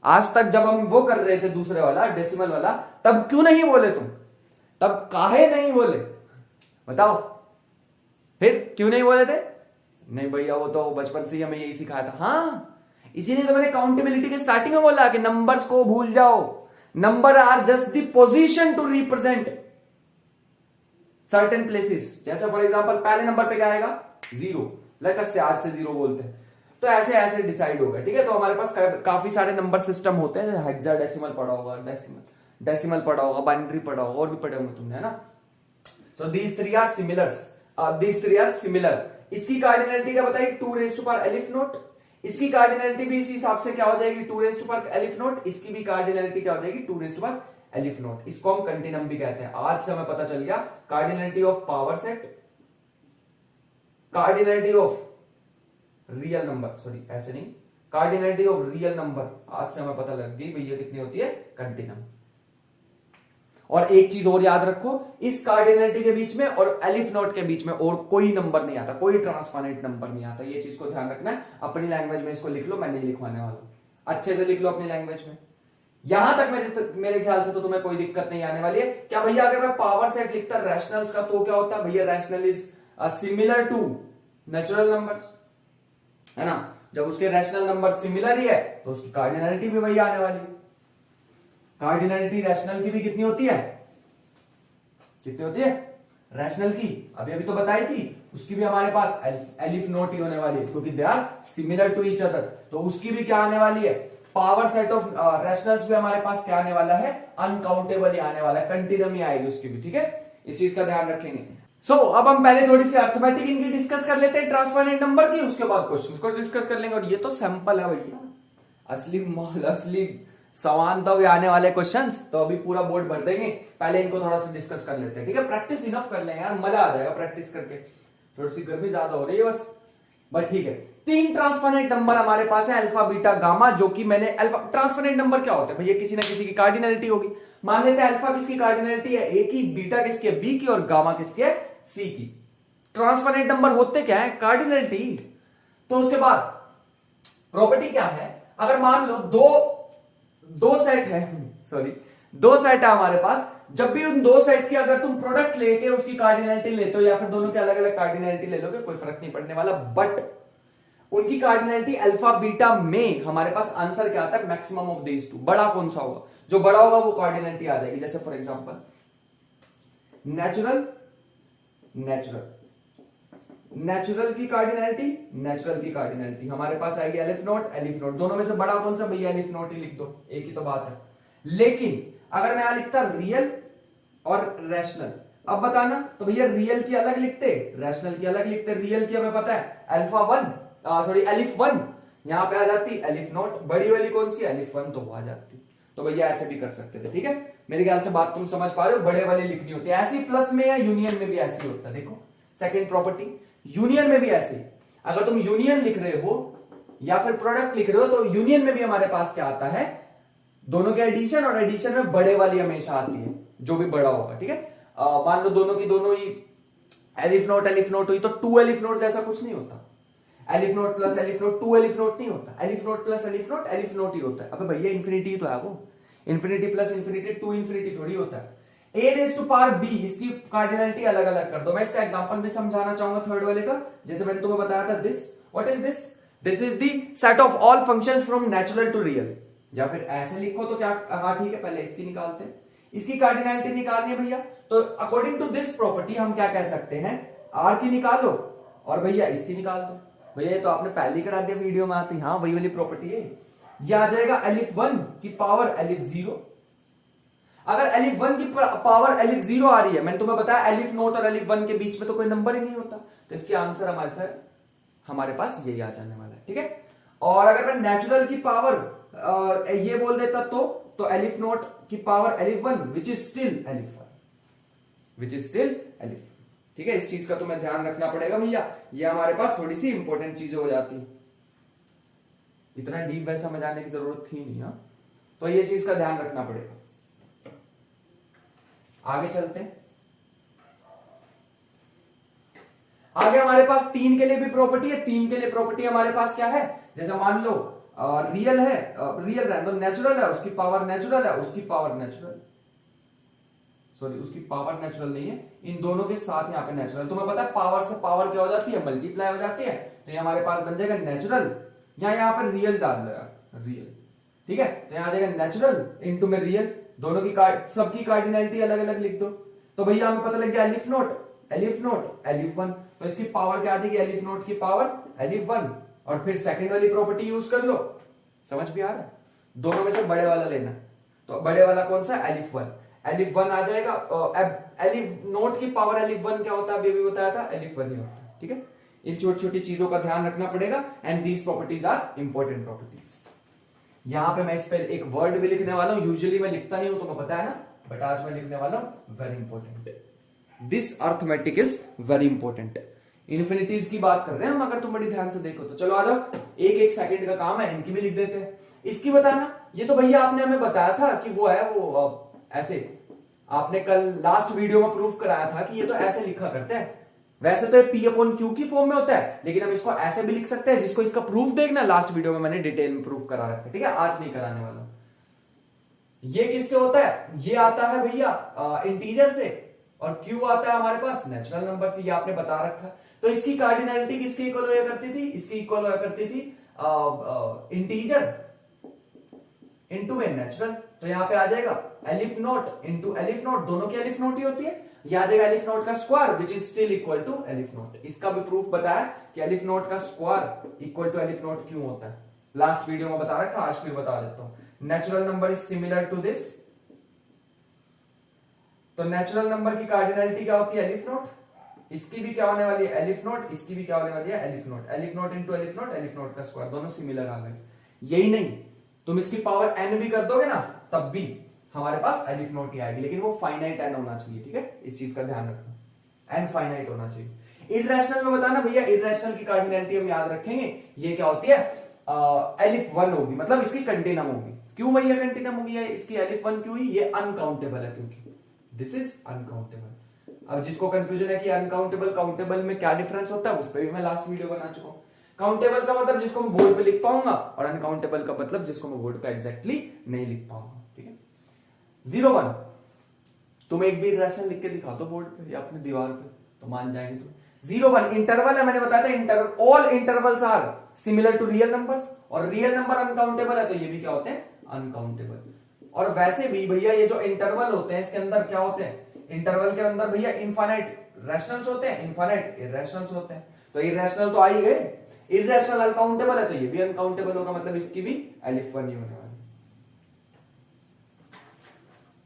आज तक जब हम वो कर रहे थे दूसरे वाला डेसिमल वाला, तब क्यों नहीं बोले तुम, तब काहे नहीं बोले बताओ, फिर क्यों नहीं बोले थे। नहीं भैया वो तो बचपन से ही हमें यही सिखाया था। हाँ, इसीलिए तो मैंने काउंटेबिलिटी के स्टार्टिंग में बोला कि नंबर्स को भूल जाओ, number are just the position to represent certain places. जैसे फॉर एग्जांपल पहले नंबर पे क्या आएगा 0, लेकर से आज से 0 बोलते हैं, तो ऐसे ऐसे डिसाइड होगा, ठीक है। तो हमारे पास काफी सारे नंबर सिस्टम होते हैं, हेक्साडेसिमल पढ़ा होगा, डेसिमल पढ़ा होगा, बाइनरी पढ़ा होगा, और भी पढ़े होंगे तुमने, है ना। So these three are similar. इसकी कार्डिनलिटी क्या बताइए, 2 raised to power aleph naught. इसकी कार्डिनलिटी भी इसी हिसाब से क्या हो जाएगी, 2 raised to power aleph naught. इसकी भी कार्डिनलिटी क्या हो जाएगी, 2 raised to power aleph note. इसको हम कंटिन्यूम भी कहते हैं। आज से हमें पता चल गया cardinality of power set, cardinality of real number, sorry ऐसे नहीं, कार्डिनलिटी ऑफ रियल नंबर आज से हमें पता लग गई भैया कितनी होती है, कंटिन्यूम। और एक चीज और याद रखो, इस कार्डिनलिटी के बीच में और एलिफ नोट के बीच में और कोई नंबर नहीं आता, कोई ट्रांसपोनेंट नंबर नहीं आता। ये चीज को ध्यान रखना है, अपनी लैंग्वेज में इसको लिख लो, मैं नहीं लिखवाने वाला, अच्छे से लिख लो अपनी लैंग्वेज में। यहां तक मेरे ख्याल से तो तुम्हें कोई दिक्कत नहीं आने वाली है। क्या भैया अगर मैं पावर सेट लिखता रैशनल्स का, तो क्या होता है भैया, rational is similar to natural numbers, है ना। जब उसके रैशनल नंबर सिमिलर ही है तो उसकी कार्डिनलिटी भी वही आने वाली है। कार्डिनलिटी रैशनल की भी कितनी होती है, कितनी होती है रैशनल की, अभी अभी तो बताई थी, उसकी भी हमारे पास एलिफ नोट ही होने वाली है, क्योंकि they are similar to each other. तो उसकी भी क्या आने वाली है, पावर सेट ऑफ रैशनल्स भी हमारे पास क्या आने वाला है, अनकाउंटेबल ही आने वाला है, कंटिन्यूम ही आएगी उसकी भी, ठीक है। इस चीज का ध्यान रखेंगे। अब हम पहले थोड़ी सी अर्थमेटिक इनकी डिस्कस कर लेते हैं, ट्रांसफाइनाइट नंबर की, उसके बाद क्वेश्चंस को डिस्कस कर लेंगे। और ये तो सैंपल है भैया, असली सवाल तो आने वाले क्वेश्चंस, तो अभी पूरा बोर्ड भर देंगे, पहले इनको थोड़ा सा डिस्कस कर लेते हैं, ठीक है। प्रैक्टिस इनफ कर लेंगे यार, मजा आ जाएगा प्रैक्टिस करके। थोड़ी सी गर्मी ज्यादा हो रही है बस ठीक है। 3 ट्रांसफाइनाइट नंबर हमारे पास है, अल्फा बीटा गामा, जो कि मैंने अल्फा ट्रांसफाइनाइट नंबर क्या होता है भैया, किसी ना किसी की कार्डिनलिटी होगी। मान लेते हैं अल्फा किसकी कार्डिनलिटी है, ए की, बीटा किसकी है, बी की, और गामा किसकी है, सी की। ट्रांसफाइनाइट नंबर होते क्या है, कार्डिनलिटी। तो उसके बाद प्रॉपर्टी क्या है, अगर मान लो दो सेट है, सॉरी दो सेट है हमारे पास, जब भी उन दो सेट की अगर तुम प्रोडक्ट लेके उसकी कार्डिनलिटी लेते हो, या फिर दोनों के अलग अलग कार्डिनलिटी ले लोगे, कोई फर्क नहीं पड़ने वाला, बट उनकी कार्डिनलिटी अल्फा बीटा में हमारे पास आंसर क्या आता है, मैक्सिमम ऑफ दीज टू। बड़ा कौन सा होगा, जो बड़ा होगा वो कार्डिनलिटी आ जाएगी। जैसे फॉर एग्जांपल नेचुरल की कार्डिनलिटी हमारे पास आएगी एलिफ नोट, दोनों में से बड़ा कौन सा भैया, एलिफ नोट ही लिख दो, एक ही तो बात है। लेकिन अगर मैं यहां लिखता रियल और रैशनल, अब बताना, तो भैया रियल की अलग लिखते, रैशनल की अलग लिखते। रियल की हमें पता है एलिफ वन, यहां पे आ जाती एलिफ नोट, बड़ी वाली कौन सी, एलिफ वन, तो वो आ जाती। तो भैया ऐसे भी कर सकते थे, ठीक है। मेरे ख्याल से बात तुम समझ पा रहे हो, बड़े वाली लिखनी होती है ऐसी, प्लस में या यूनियन में भी ऐसी होता है। देखो सेकेंड प्रॉपर्टी, यूनियन में भी ऐसे, अगर तुम यूनियन लिख रहे हो या फिर प्रोडक्ट लिख रहे हो, तो यूनियन में भी हमारे पास क्या आता है, दोनों के एडिशन, और एडिशन में बड़े वाली हमेशा आती है, जो भी बड़ा होगा, ठीक है। मान लो दोनों की दोनों ही एलिफ नोट हुई, तो 2 एलिफ नोट जैसा कुछ नहीं होता, aleph naught plus aleph naught 2 aleph naught नहीं होता, aleph naught plus aleph naught ही होता है। अबे भैया इंफिनिटी तो है वो, इंफिनिटी प्लस इंफिनिटी 2 इंफिनिटी थोड़ी होता है। a raise to power b, इसकी कार्डिनलिटी अलग अलग कर दो। मैं इसका एग्जांपल भी समझाना चाहूंगा थर्ड वाले का, जैसे मैंने तुम्हें बताया था this, what is this, this is the set of all functions from natural to real, या फिर ऐसे लिखो तो क्या, हाँ ठीक है, पहले इसकी निकालते हैं, इसकी कार्डिनलिटी निकालनी है भैया। तो अकॉर्डिंग टू दिस प्रॉपर्टी हम क्या कह सकते हैं, r की निकालो और भैया इसकी निकाल दो। भैया ये तो आपने पहले ही करा दिया वीडियो में आती, हाँ वही वाली प्रॉपर्टी है। ये आ जाएगा एलिफ 1 की पावर एलिफ 0। अगर एलिफ 1 की पावर एलिफ 0 आ रही है, मैंने तुम्हें बताया एलिफ नोट और एलिफ 1 के बीच में तो कोई नंबर ही नहीं होता, तो इसके आंसर हमारे पास यही आ जाने वाला है, ठीक है। और अगर मैं नेचुरल की पावर ये बोल देता तो एलिफ नोट की power elif 1 which is still elif, ठीक है। इस चीज का तुम्हें ध्यान रखना पड़ेगा भैया, ये हमारे पास थोड़ी सी इंपॉर्टेंट चीजें हो जाती है, इतना डीप वैसा समझाने की जरूरत थी नहीं, हाँ, तो ये चीज का ध्यान रखना पड़ेगा। आगे चलते हैं, आगे हमारे पास 3 के लिए भी प्रॉपर्टी है। 3 के लिए प्रॉपर्टी हमारे पास क्या है, जैसे मान लो रियल है, रियल है तो नेचुरल है, उसकी पावर नेचुरल है, उसकी पावर नेचुरल, सॉरी उसकी पावर नेचुरल नहीं है, इन दोनों के साथ यहाँ पे नेचुरल। तुम्हें पता है पावर से पावर क्या हो जाती है, मल्टीप्लाई हो जाती है, तो ये हमारे पास बन जाएगा नेचुरल, यहाँ पर रियल डाल दो, रियल, ठीक है। तो यहाँ आ जाएगा नेचुरल इनटू में रियल, दोनों की सबकी कार्डिनलिटी अलग अलग लिख दो, तो भैया हमें पता लग गया एलिफ नोट एलिफ 1, तो इसकी पावर क्या आ जाएगी, एलिफ नोट की पावर एलिफ 1, और फिर सेकंड वाली प्रॉपर्टी यूज कर लो। समझ भी आ रहा है, दोनों में से बड़े वाला लेना, तो बड़े वाला कौन सा, एलिफ 1 आ जाएगा। एलिफ नोट की पावर एलिफ 1 क्या होता है, अभी बताया था, एलिफ 1 ही होता है, ठीक है। इन छोटी छोटी चीजों का ध्यान रखना पड़ेगा, and these properties are important properties. यहां पे मैं इस पे एक वर्ड भी लिखने वाला हूं, यूजुअली मैं लिखता नहीं हूं, तो मैं पता है ना, बट आज मैं लिखने वाला हूं very important, this arithmetic is very important. Infinities की बात कर रहे हैं हम, अगर तुम बड़ी ध्यान से देखो तो। चलो आ जाओ, एक सेकंड का काम है, इनकी भी लिख देते हैं। इसकी बताना, ये तो भैया आपने हमें बताया था कि वो है वो ऐसे, आपने कल लास्ट वीडियो में प्रूफ कराया था कि ये तो ऐसे लिखा करते हैं। वैसे तो P अपॉन Q की फॉर्म में होता है, लेकिन हम इसको ऐसे भी लिख सकते हैं, जिसको इसका प्रूफ देखना लास्ट वीडियो में मैंने डिटेल में प्रूफ करा रखा है, ठीक है, आज नहीं कराने वाला। ये किससे होता है, ये आता है भैया इंटीजर से, और Q आता है हमारे पास नेचुरल नंबर से, ये आपने बता रखा है। तो इसकी कार्डिनलिटी किसके इक्वल होया करती थी? इसकी इक्वल होया करती थी इंटीजर इनटू में नेचुरल। तो यहां पे आ जाएगा aleph note into elif note, दोनों की एलिफ नोट ही होती है, ये आ जाएगा एलिफ नोट का square which is still equal to aleph naught. इसका भी प्रूफ बताया कि एलिफ नोट का square equal to aleph naught क्यों होता है, लास्ट वीडियो में बता रखा, आज फिर बता देता हूं। Natural number is similar to this, तो नेचुरल नंबर की कार्डिनलिटी क्या होती है? Aleph naught. इसकी भी क्या होने वाली है? Aleph naught. इसकी भी क्या होने वाली है? Aleph naught. Aleph naught into aleph naught, aleph naught का स्क्वायर, दोनों सिमिलर आ गए। यही नहीं, तुम इसकी पावर n भी कर दोगे ना, तब भी हमारे पास एलिफ नोट ही आएगी, लेकिन वो फाइनाइट n होना चाहिए, ठीक है, इस चीज का ध्यान रखना, n फाइनाइट होना चाहिए। इर्रेशनल में बताना भैया, इर्रेशनल की कार्डिनलिटी हम याद रखेंगे, ये क्या होती है? एलिफ 1 होगी, मतलब इसकी कंटिन्यूम होगी। क्यों भैया कंटिन्यूम होगी इसकी एलिफ 1 क्यों? ये अनकाउंटेबल है, क्योंकि दिस इज अनकाउंटेबल। अब जिसको कंफ्यूजन है कि अनकाउंटेबल काउंटेबल में क्या डिफरेंस होता है, उस पर भी मैं लास्ट वीडियो बना चुका हूं। काउंटेबल का मतलब जिसको मैं बोर्ड पे लिख पाऊंगा, और अनकाउंटेबल का मतलब जिसको मैं बोर्ड पे एग्जैक्टली नहीं लिख पाऊंगा, ठीक है। 0 1 तुम एक भी इर्रेशनल लिख के दिखा दो बोर्ड पे या अपने दीवार पे, तो मान जाएंगे तुम। 0 1 इंटरवल है, मैंने बताया था interval, all intervals are similar to real numbers, और रियल नंबर अनकाउंटेबल है, तो ये भी क्या होते हैं? अनकाउंटेबल। और वैसे भी भैया ये जो इंटरवल होते हैं, इसके अंदर क्या होते हैं? इंटरवल के अंदर भैया इनफाइनाइट रैशनल्स होते हैं, इनफाइनाइट इर्रेशनल्स होते हैं। तो इर्रेशनल तो आ ही गए, इर्रेशनल अनकाउंटेबल है, तो ये भी अनकाउंटेबल होगा, मतलब इसकी भी एलिफ 1 ही होने वाली।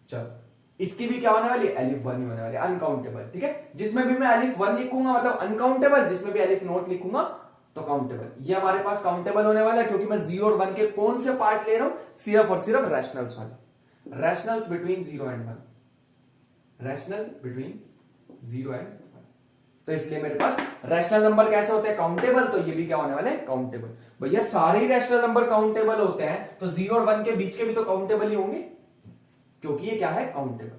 चलो, इसकी भी क्या होने वाली? एलिफ 1 ही होने वाली, अनकाउंटेबल, ठीक है। जिसमें भी मैं एलिफ 1 लिखूंगा मतलब अनकाउंटेबल, जिसमें भी एलिफ नोट लिखूंगा तो काउंटेबल। ये हमारे पास काउंटेबल होने वाला है, क्योंकि मैं 0 और 1 के कौन से पार्ट ले रहा हूं? सिर्फ और सिर्फ रैशनल्स वाले, rationals between 0 and 1, rational between 0 and 1। तो इसलिए मेरे पास रैशनल नंबर कैसे होते हैं? काउंटेबल। तो ये भी क्या होने वाले? काउंटेबल। भैया सारे ही रैशनल नंबर काउंटेबल होते हैं, तो 0 और 1 के बीच के भी तो काउंटेबल ही होंगे, क्योंकि ये क्या है? काउंटेबल,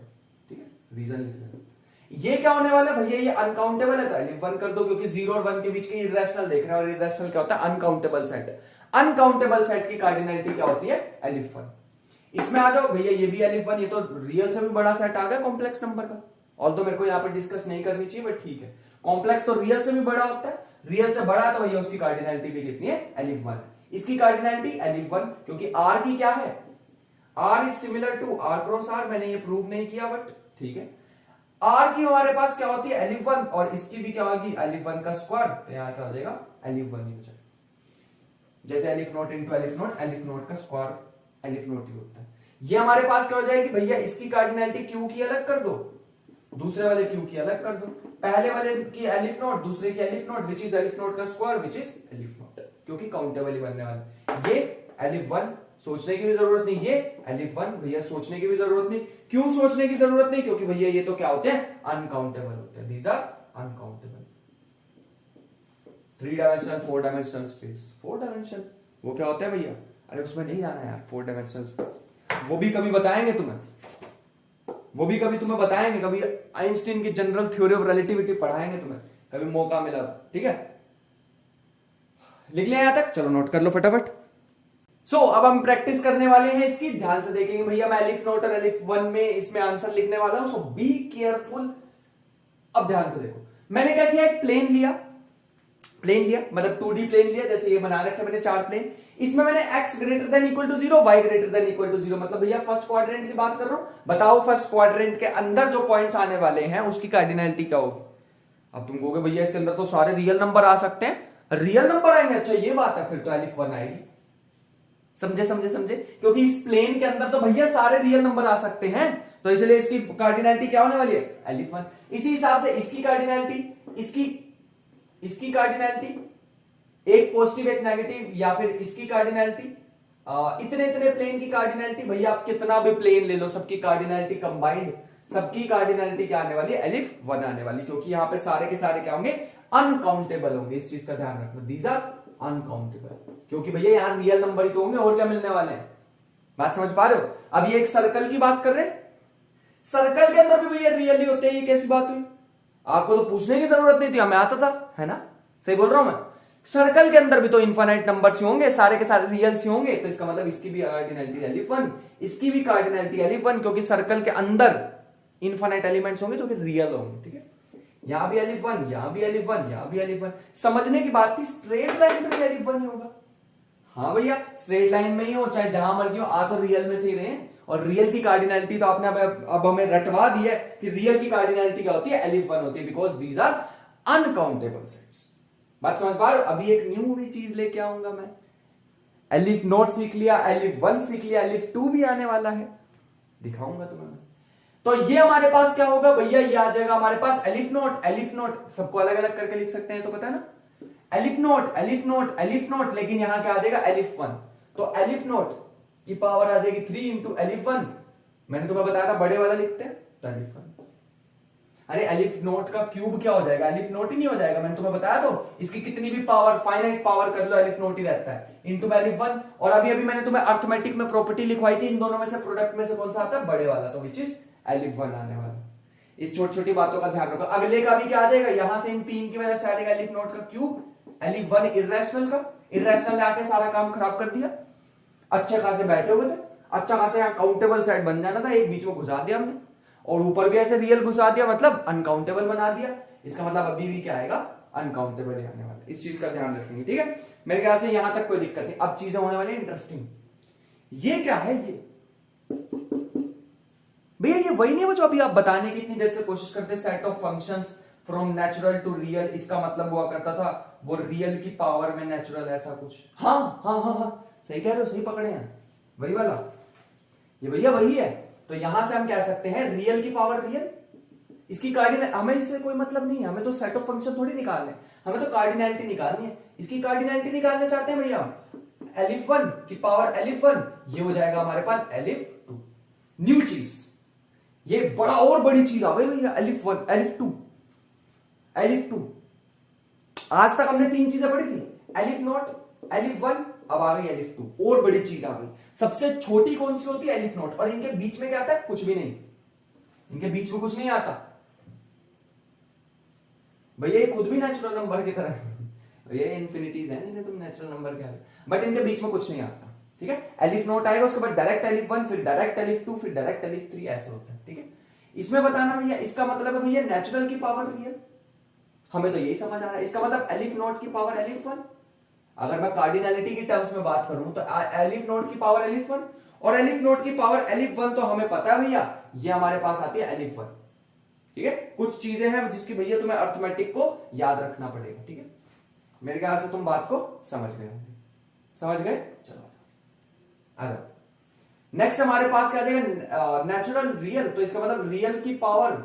ठीक है, रीजन लिख लेना। ये क्या होने वाला है भैया? ये अनकाउंटेबल है, तो एलिफ 1 कर दो, क्योंकि 0 और 1 के बीच के इर्रेशनल देख रहे हैं, और इर्रेशनल क्या होता है? Uncountable set. अनकाउंटेबल सेट की कार्डिनलिटी क्या होती है? एलिफ 1। इसमें आ जाओ भैया, ये भी एलिफ 1, ये तो रियल से भी बड़ा सेट आ गया कॉम्प्लेक्स नंबर का, और तो मेरे को यहाँ पर डिस्कस नहीं करनी चाहिए, बट ठीक है, कॉम्प्लेक्स तो रियल से भी बड़ा होता है, रियल से बड़ा तो भैया उसकी कार्डिनलिटी भी कितनी है? एलिफ 1। इसकी कार्डिनलिटी एलिफ 1, क्योंकि आर की क्या है? R is similar to R cross R. मैंने ये प्रूव नहीं किया, बट ठीक है। आर की हमारे पास क्या होती है? एलिफ 1, और इसकी भी क्या होगी? एलिफ 1 का स्क्वायर, तो यहां क्या हो जाएगा? एलिफ 1 ही हो जाएगा। जैसे elif naught into aleph naught का स्क्वायर एलिफ नोट ही होता है। ये हमारे पास क्या हो जाएगी भैया? इसकी कार्डिनलिटी क्यू की अलग कर दो, दूसरे वाले क्यू की अलग कर दो, पहले वाले की एलिफ नोट, दूसरे की aleph naught, which is aleph naught का square, which is aleph naught, क्योंकि काउंटेबल ही बनने वाला। ये एलिफ 1 सोचने की भी जरूरत नहीं, ये एलिफ 1 भैया सोचने की भी जरूरत नहीं। क्यों सोचने की जरूरत नहीं? क्योंकि भैया ये तो क्या होते हैं? अनकाउंटेबल होते हैं, these are uncountable. 3 dimensional 4 dimensional space, 4 dimension वो क्या होता है भैया? अरे उसमें नहीं जाना यार, 4 डायमेंशनल स्पेस वो भी कभी बताएंगे तुम्हें, वो भी कभी तुम्हें बताएंगे, कभी आइंस्टीन की जनरल थ्योरी ऑफ रिलेटिविटी पढ़ाएंगे तुम्हें, कभी मौका मिला तो, ठीक है। लिख लिया यहां तक? चलो नोट कर लो फटाफट। अब हम प्रैक्टिस करने वाले हैं इसकी, ध्यान से देखेंगे भैया। मैं एलिफ नोट और एलिफ 1 में इसमें आंसर लिखने वाला हूं, सो बी केयरफुल। अब ध्यान से देखो, मैंने क्या किया? एक प्लेन लिया मतलब 2D प्लेन लिया, जैसे ये बना रखे मैंने 4 प्लेन। इसमें मैंने x greater than equal to 0, y greater than equal to 0, मतलब भैया फर्स्ट क्वाड्रेंट की बात कर रहा हूं। बताओ फर्स्ट क्वाड्रेंट के अंदर जो पॉइंट्स आने वाले हैं उसकी कार्डिनलिटी क्या होगी? अब तुम कहोगे भैया इसके अंदर तो सारे रियल नंबर आ सकते हैं, रियल नंबर आएंगे, अच्छा ये बात है, फिर तो एलिफ 1 आएगी। समझे, क्योंकि इस प्लेन के अंदर तो भैया सारे रियल नंबर आ सकते हैं, तो इसलिए इसकी कार्डिनलिटी क्या होने वाली है? एलिफ 1। इसी हिसाब से इसकी कार्डिनलिटी, इसकी कार्डिनलिटी एक पॉजिटिव एक नेगेटिव, या फिर इसकी कार्डिनलिटी, इतने प्लेन की कार्डिनलिटी, भैया आप कितना भी प्लेन ले लो, सबकी कार्डिनलिटी कंबाइंड, सबकी कार्डिनलिटी क्या आने वाली है? एलिफ 1 आने वाली, क्योंकि यहां पे सारे के सारे क्या होंगे? अनकाउंटेबल होंगे। इस चीज का ध्यान रखना, दीज आर अनकाउंटेबल, क्योंकि भैया यहां रियल नंबर ही तो होंगे, और क्या मिलने वाले हैं? बात समझ पा रहे हो? अब ये एक सर्कल की बात कर रहे हैं, सर्कल के अंदर भी भैया रियल ही होते हैं, ये कैसी बात हुई? आपको तो पूछने की जरूरत नहीं थी, हमें आता था, है ना? सही बोल रहा हूं मैं? सर्कल के अंदर भी तो इनफाइनाइट नंबर्स ही होंगे, सारे के सारे रियल ही होंगे, तो इसका मतलब इसकी भी कार्डिनलिटी एलिफ 1, इसकी भी कार्डिनलिटी एलिफ 1, क्योंकि सर्कल के अंदर इनफाइनाइट एलिमेंट्स होंगे जो कि रियल होंगे, ठीक है। यहां भी एलिफ वन, यहां भी एलिफ वन, यहां भी एलिफ वन। समझने की बात थी, स्ट्रेट लाइन में भी एलिफ वन ही होगा। हाँ भैया, स्ट्रेट लाइन में ही हो चाहे जहां मर्जी हो, आ तो रियल में से ही रहे। और रियल की कार्डिनैलिटी तो आपने अब हमें रटवा दी है कि रियल की कार्डिनैलिटी क्या होती है, एलिफ वन होती है, because these are uncountable sets. बात समझ पा रहे हो? अभी एक न्यू भी चीज लेके आऊंगा मैं। एलिफ नोट सीख लिया, एलिफ वन सीख लिया, एलिफ टू भी आने वाला है, दिखाऊंगा तुम्हें मैं। तो ये हमारे पास क्या होगा भैया, ये आ जाएगा हमारे पास एलिफ नोट। एलिफ नोट सबको अलग अलग करके लिख सकते हैं, तो पता है ना, elif naught, aleph naught, aleph note, लेकिन यहां क्या आ जाएगा, एलिफ वन। तो एलिफ नोट की पावर आ जाएगी 3 इंटू एलिफ वन। मैंने तुम्हें बताया था बड़े वाला लिखते हैं, तो एलिफ वन। अरे एलिफ नोट का क्यूब क्या हो जाएगा, एलिफ नोट ही नहीं हो जाएगा, मैंने तुम्हें बताया तो। इसकी कितनी भी पावर, फाइनाइट पावर कर लो, एलिफ नोट ही रहता है, इंटू एलिफ वन। और अभी अभी मैंने तुम्हें अर्थमेटिक में प्रॉपर्टी लिखवाई थी, इन दोनों में से प्रोडक्ट में से कौन सा आता है, बड़े वाला, तो विच इज एलिफ वन आने वाला। इस छोटी छोटी बातों का ध्यान रखो। अगले का भी क्या आ जाएगा, यहां से इन तीन की वजह से आ जाएगा एलिफ नोट का क्यूब, एलिफ वन इर्रेशनल का। इर्रेशनल ने आके सारा काम खराब कर दिया। अच्छे खासे बैठे हुए थे, अच्छा खासे यहाँ काउंटेबल सेट बन जाना था, एक बीच में घुसा दिया हमने, और ऊपर भी ऐसे रियल घुसा दिया, मतलब अनकाउंटेबल बना दिया। इसका मतलब अभी भी क्या आएगा, अनकाउंटेबल ही आने वाला। इस चीज का ध्यान रखेंगे, ठीक है। मेरे ख्याल से यहां तक कोई दिक्कत नहीं। अब चीजें होने वाली इंटरेस्टिंग। ये क्या है, ये भैया ये वही नहीं है जो अभी आप बताने की इतनी देर से कोशिश करते, set of functions from natural to real. इसका मतलब हुआ करता था वो रियल की पावर में नेचुरल, ऐसा कुछ। हाँ हाँ हाँ हाँ, सही कह रहे हो, सही पकड़े हैं, वही वाला, ये भैया वही है। तो यहां से हम कह सकते हैं रियल की पावर रियल, इसकी कार्डिनल, हमें इससे कोई मतलब नहीं है, हमें तो सेट ऑफ फंक्शन थोड़ी निकालने, हमें तो कार्डिनैलिटी निकालनी है। इसकी कार्डिनैलिटी निकालना चाहते हैं भैया, एलिफ वन की पावर एलिफ वन, ये हो जाएगा हमारे पास एलिफ टू। न्यू चीज, ये बड़ा और बड़ी चीज आ गई भैया, aleph one, aleph two, aleph two. आज तक हमने तीन चीजें पढ़ी थी, एलिफ नोट, एलिफ वन, अब आ गई एलिफ टू, और बड़ी चीज आ गई। सबसे छोटी कौन सी होती है, एलिफ नोट, और इनके बीच में क्या आता है, कुछ भी नहीं, इनके बीच में कुछ नहीं आता भैया। ये खुद भी नेचुरल नंबर की तरह, ये इन्फिनिटीज है, इन्हें तुम नेचुरल नंबर कह रहे, बट इनके बीच में कुछ नहीं आता, ठीक है। एलिफ नोट आएगा, उसके बाद डायरेक्ट एलिफ वन, फिर डायरेक्ट एलिफ टू, फिर डायरेक्ट एलिफ थ्री, ऐसे होता है, ठीक है। इसमें बताना भैया, इसका मतलब है भैया नेचुरल की पावर रियल, हमें तो यही समझ आ रहा है। इसका मतलब एलिफ नोट की पावर एलिफ वन। अगर मैं कार्डिनैलिटी की टर्म्स में बात करूं तो एलिफ नोट की पावर एलिफ वन, और एलिफ नोट की पावर एलिफ वन, तो हमें पता है भैया ये हमारे पास आती है एलिफ वन, ठीक है। कुछ चीजें हैं जिसकी भैया तुम्हें अर्थमेटिक को याद रखना पड़ेगा, ठीक है। मेरे ख्याल से तुम बात को समझ गए होंगे, समझ गए, चलो आ जाओ। नेक्स्ट हमारे पास क्या देगा, नेचुरल रियल, तो इसका मतलब रियल की पावर,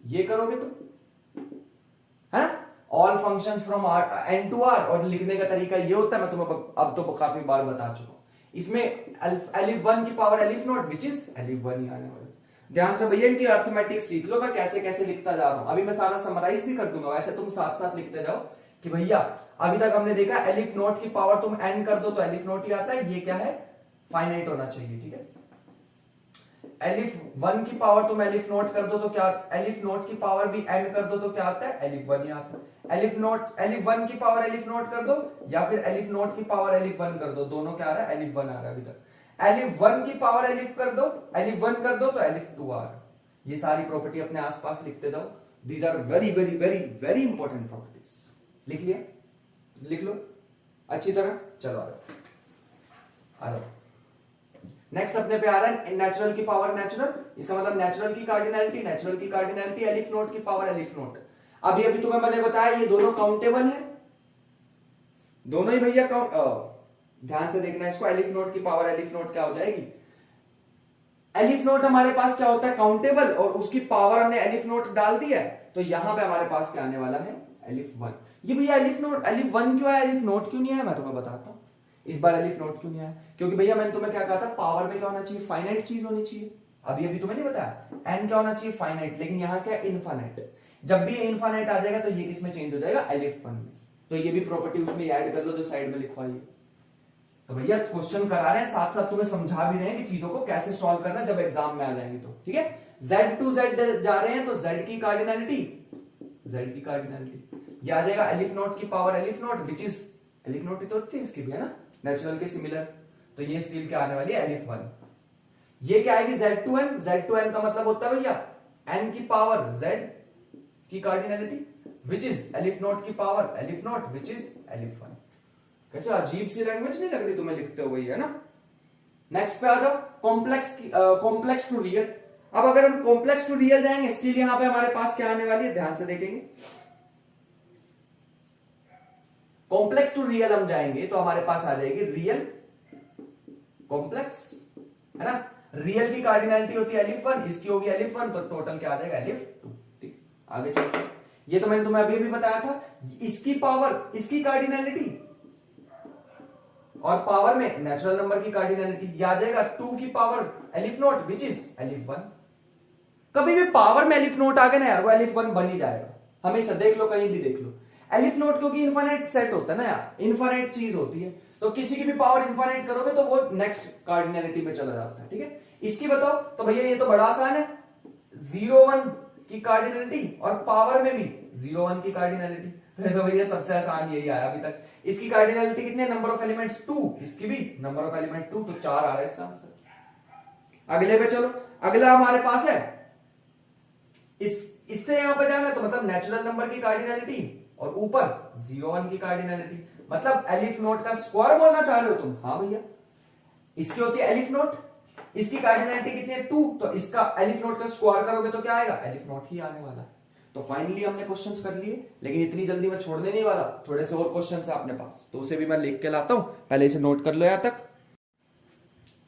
ये करोगे तुम, है ना, all functions from N to R, और लिखने का तरीका ये होता है, मैं तुम्हें अब तो काफी बार बता चुका हूं। इसमें एलिफ वन की power aleph naught, which is aleph one ही आने वाला। ध्यान से भैया इनकी अर्थमेटिक सीख लो, मैं कैसे कैसे लिखता जा रहा हूं। अभी मैं सारा समराइज भी कर दूंगा, वैसे तुम साथ साथ लिखते जाओ कि भैया अभी तक हमने देखा एलिफ नोट की पावर तुम एन कर दो तो एलिफ नोट ही आता है, ये क्या है, फाइनाइट होना चाहिए, ठीक है। एलिफ वन की पावर तुम एलिफ नोट कर दो तो क्या, एलिफ नोट की पावर भी एन कर दो तो क्या आता है, एलिफ वन ही आता है। एलिफ नोट, एलिफ वन की पावर एलिफ नोट कर दो, या फिर एलिफ नोट की पावर एलिफ वन कर दो, दोनों क्या आ रहा है, एलिफ वन आ रहा है अभी तक। एलिफ वन की पावर एलिफ कर दो, एलिफ वन कर दो तो एलिफ टू आ रहा है। ये सारी प्रॉपर्टी अपने आसपास लिखते जाओ, these are very very very very important properties. लिख लिया, लिख लो अच्छी तरह, चलो आ जाओ। नेक्स्ट अपने पे आ रहा है नेचुरल की पावर नेचुरल, इसका मतलब नेचुरल की कार्डिनैलिटी, नेचुरल की कार्डिनैलिटी एलिफ नोट की पावर एलिफ नोट। अभी अभी तुम्हें मैंने बताया ये दोनों काउंटेबल है, दोनों ही भैया ध्यान से देखना इसको, एलिफ नोट की पावर एलिफ नोट क्या हो जाएगी, एलिफ नोट हमारे पास क्या होता है, काउंटेबल, और उसकी पावर हमने एलिफ नोट डाल दी है, तो यहां पे हमारे पास क्या आने वाला है, एलिफ वन। ये भैया एलिफ नोट, एलिफ वन क्यों है, एलिफ नोट क्यों नहीं है, मैं तुम्हें बताता हूं इस बार एलिफ नोट क्यों नहीं आया। क्योंकि भैया मैंने तुम्हें क्या कहा था, पावर में क्या होना चाहिए, फाइनाइट चीज होनी चाहिए। अभी अभी तुम्हें नहीं बताया एन क्या होना चाहिए, फाइनाइट, लेकिन यहाँ क्या इनफाइनाइट। जब भी इनफाइनाइट आ जाएगा तो ये किसमें चेंज हो जाएगा, एलिफ वन में। तो ये भी प्रॉपर्टी उसमें ऐड कर लो जो साइड में लिखवाई है। तो भैया क्वेश्चन करा रहे हैं, साथ साथ तुम्हें समझा भी रहे हैं कि चीजों को कैसे सॉल्व करना जब एग्जाम में आ जाएंगे तो, ठीक है। जेड टू जेड जा रहे हैं तो जेड की कार्डिनैलिटी, जेड की कार्डिनैलिटी ये आ जाएगा एलिफ नोट की power aleph naught, which is aleph naught ही तो होती है इसकी भी, है ना, नेचुरल के सिमिलर। तो ये स्टील क्या आने वाली है, एलिफ वन। ये क्या आएगी, Z2n, Z2n का मतलब होता है भैया n की पावर z की cardinality which is aleph naught की power aleph naught which is aleph 1। कैसे अजीब सी लैंग्वेज नहीं लग रही तुम्हें लिखते हुए, है ना। नेक्स्ट पे आ जाओ, कॉम्प्लेक्स टू रियल। अब अगर हम कॉम्प्लेक्स टू रियल जाएंगे, स्टिल यहां पे हमारे पास क्या आने वाली है, ध्यान से देखेंगे। कॉम्प्लेक्स टू रियल हम जाएंगे तो हमारे पास आ जाएगी रियल कॉम्प्लेक्स, है ना। रियल की कार्डिनलिटी होती है एलिफ 1, इसकी होगी एलिफ 1, तो टोटल क्या आ जाएगा एलिफ 2। ठीक, आगे चलते हैं। ये तो मैंने तुम्हें अभी भी बताया था, इसकी पावर इसकी कार्डिनलिटी और पावर में नेचुरल नंबर की कार्डिनलिटी आ जाएगा 2 की power aleph naught which is aleph 1। कभी भी पावर में एलिफ नोट आ गया ना यार, वो एलिफ 1 बन ही जाएगा हमेशा, देख लो कहीं भी देख लो। एलिफ नोट क्योंकि इनफाइनाइट सेट होता है ना यार, इनफाइनाइट चीज होती है, तो किसी की भी पावर इनफाइनाइट करोगे तो वो नेक्स्ट कार्डिनलिटी में चला जाता है। ठीक है, इसकी बताओ तो भैया ये तो बड़ा आसान है, 0 1 की कार्डिनलिटी और पावर में भी 0 1 की कार्डिनलिटी, तो भैया सबसे आसान यही आया अभी तक। इसकी कार्डिनलिटी कितने, नंबर ऑफ एलिमेंट्स 2, इसकी भी नंबर ऑफ एलिमेंट 2, तो 4 आ रहा है इसका आंसर। अगले पे चलो, अगला हमारे पास है इससे यहां पे जाना है तो मतलब नेचुरल नंबर की कार्डिनलिटी और ऊपर 0 1 की कार्डिनलिटी, मतलब एलिफ नोट का स्क्वायर बोलना चाह रहे हो तुम। हाँ भैया, इसकी होती है एलिफ नोट, इसकी कार्डिनलिटी कितनी है 2, तो इसका एलिफ नोट का स्क्वायर करोगे तो क्या आएगा, एलिफ नोट ही आने वाला है। तो फाइनली हमने क्वेश्चंस कर लिए, लेकिन इतनी जल्दी मैं छोड़ने नहीं वाला, थोड़े से और क्वेश्चंस है अपने पास, तो उसे भी मैं लिख के लाता हूं, पहले इसे नोट कर लो यहां तक।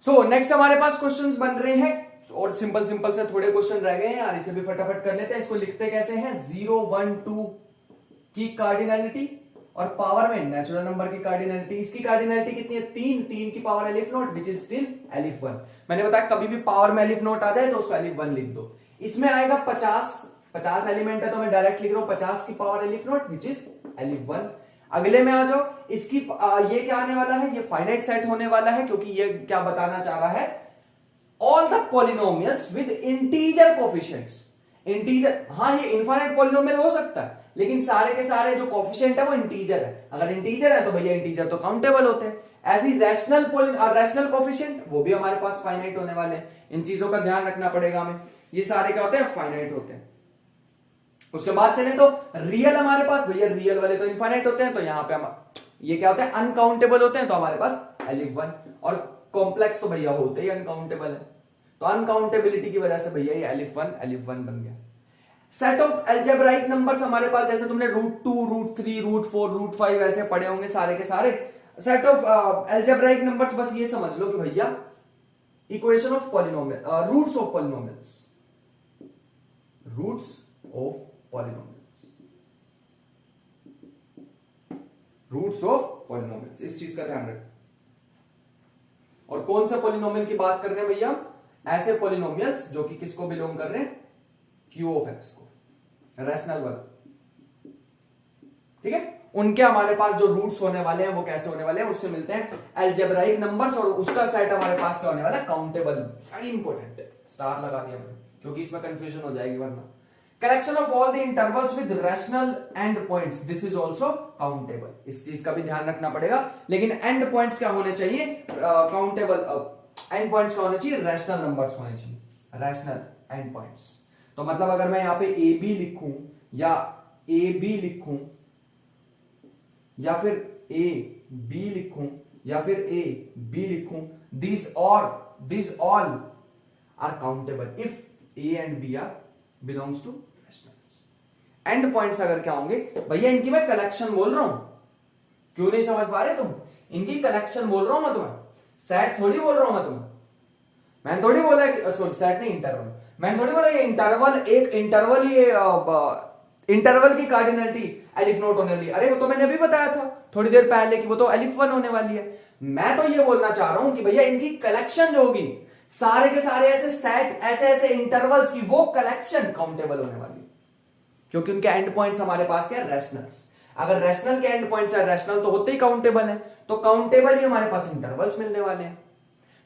सो नेक्स्ट हमारे पास क्वेश्चंस बन रहे हैं और सिंपल सिंपल से थोड़े क्वेश्चन रह गए हैं यार, इसे भी फटाफट कर लेते हैं। इसको लिखते कैसे हैं, 0 1 2 की कार्डिनलिटी और पावर में नेचुरल नंबर की कार्डिनलिटी, इसकी कार्डिनलिटी कितनी है 3, 3 की power aleph naught which is still elif 1। मैंने बताया कभी भी पावर में एलिफ नोट आ जाए तो उसको एलिफ 1 लिख दो। इसमें आएगा 50 एलिमेंट है तो मैं डायरेक्ट लिख रहा हूं 50 की power aleph naught which is aleph 1। अगले में आ जाओ, इसकी ये क्या आने वाला है, ये फाइनाइट सेट होने वाला है, क्योंकि ये क्या बताना चाह रहा है, all the polynomials with integer coefficients. Integer, हाँ ये इनफाइनाइट पॉलिनोमियल हो सकता है, लेकिन सारे के सारे जो कोफिशिएंट है वो इंटीजर है। अगर इंटीजर है तो भैया इंटीजर तो काउंटेबल होते हैं। ऐसी रैशनल कोफिशिएंट वो भी हमारे पास फाइनाइट होने वाले हैं, इन चीजों का ध्यान रखना पड़ेगा हमें। ये सारे क्या होते हैं, फाइनाइट होते हैं। उसके बाद चले तो रियल हमारे पास, भैया रियल वाले तो इनफाइनाइट होते हैं, तो यहां पे हम ये क्या होते हैं, अनकाउंटेबल होते हैं, तो हमारे पास एलिफ 1। और कॉम्प्लेक्स तो भैया होते ही अनकाउंटेबल है, तो अनकाउंटेबिलिटी की वजह से भैया ये एलिफ 1 बन गया। सेट ऑफ एल्जेब्राइक नंबर्स हमारे पास, जैसे तुमने √2 √3 √4 √5 ऐसे पढ़े होंगे सारे के सारे। सेट ऑफ एल्जेब्राइक नंबर्स, बस ये समझ लो कि भैया equation of polynomial, roots of polynomials, roots of polynomials, roots of polynomials, इस चीज का ध्यान रखें। और कौन सा पॉलिनोमियल की बात कर रहे हैं भैया, ऐसे पॉलिनोमियल्स जो कि किसको बिलोंग कर रहे हैं, Q ऑफ x को, रैशनल वाला। ठीक है, उनके हमारे पास जो रूट्स होने वाले हैं वो कैसे होने वाले हैं, उससे मिलते हैं एल्जेब्राइक नंबर्स, और उसका सेट हमारे पास क्या होने वाला है, काउंटेबल। वेरी इंपॉर्टेंट, स्टार लगा दिया मैंने क्योंकि इसमें कंफ्यूजन हो जाएगी वरना। Collection of all the intervals with rational and points, this is also countable. इस चीज का भी ध्यान रखना पड़ेगा, लेकिन एंड पॉइंट्स क्या होने चाहिए, काउंटेबल। एंड पॉइंट्स क्या होने चाहिए, रैशनल नंबर्स होने चाहिए, रैशनल एंड पॉइंट्स। तो मतलब अगर मैं यहां पे ए बी लिखूं या ए बी लिखूं या फिर ए बी लिखूं या फिर ए बी लिखूं, this all are countable if A and B are belongs to rationals. End points अगर क्या होंगे भैया, इनकी मैं कलेक्शन बोल रहा हूं, क्यों नहीं समझ पा रहे तुम, इनकी कलेक्शन बोल रहा हूं मैं तुम्हें, सेट थोड़ी बोल रहा हूं मैं तुम्हें। मैंने थोड़ी बोला कि सॉरी सेट नहीं, इंटरवल। मैंने थोड़ी बोला ये इंटरवल, एक इंटरवल, ये इंटरवल की कार्डिनलिटी एलिफ नोट होने वाली है। अरे वो तो मैंने अभी बताया था थोड़ी देर पहले कि वो तो एलिफ 1 होने वाली है। मैं तो ये बोलना चाह रहा हूं कि भैया इनकी कलेक्शन जो होगी, सारे के सारे ऐसे सेट, ऐसे ऐसे इंटरवल्स की वो कलेक्शन काउंटेबल होने वाली है, क्योंकि उनके एंड पॉइंट्स हमारे पास क्या है, रैशनल्स। अगर रैशनल के एंड पॉइंट्स है, रैशनल तो होते ही काउंटेबल है, तो काउंटेबल ही हमारे पास इंटरवल्स मिलने वाले हैं।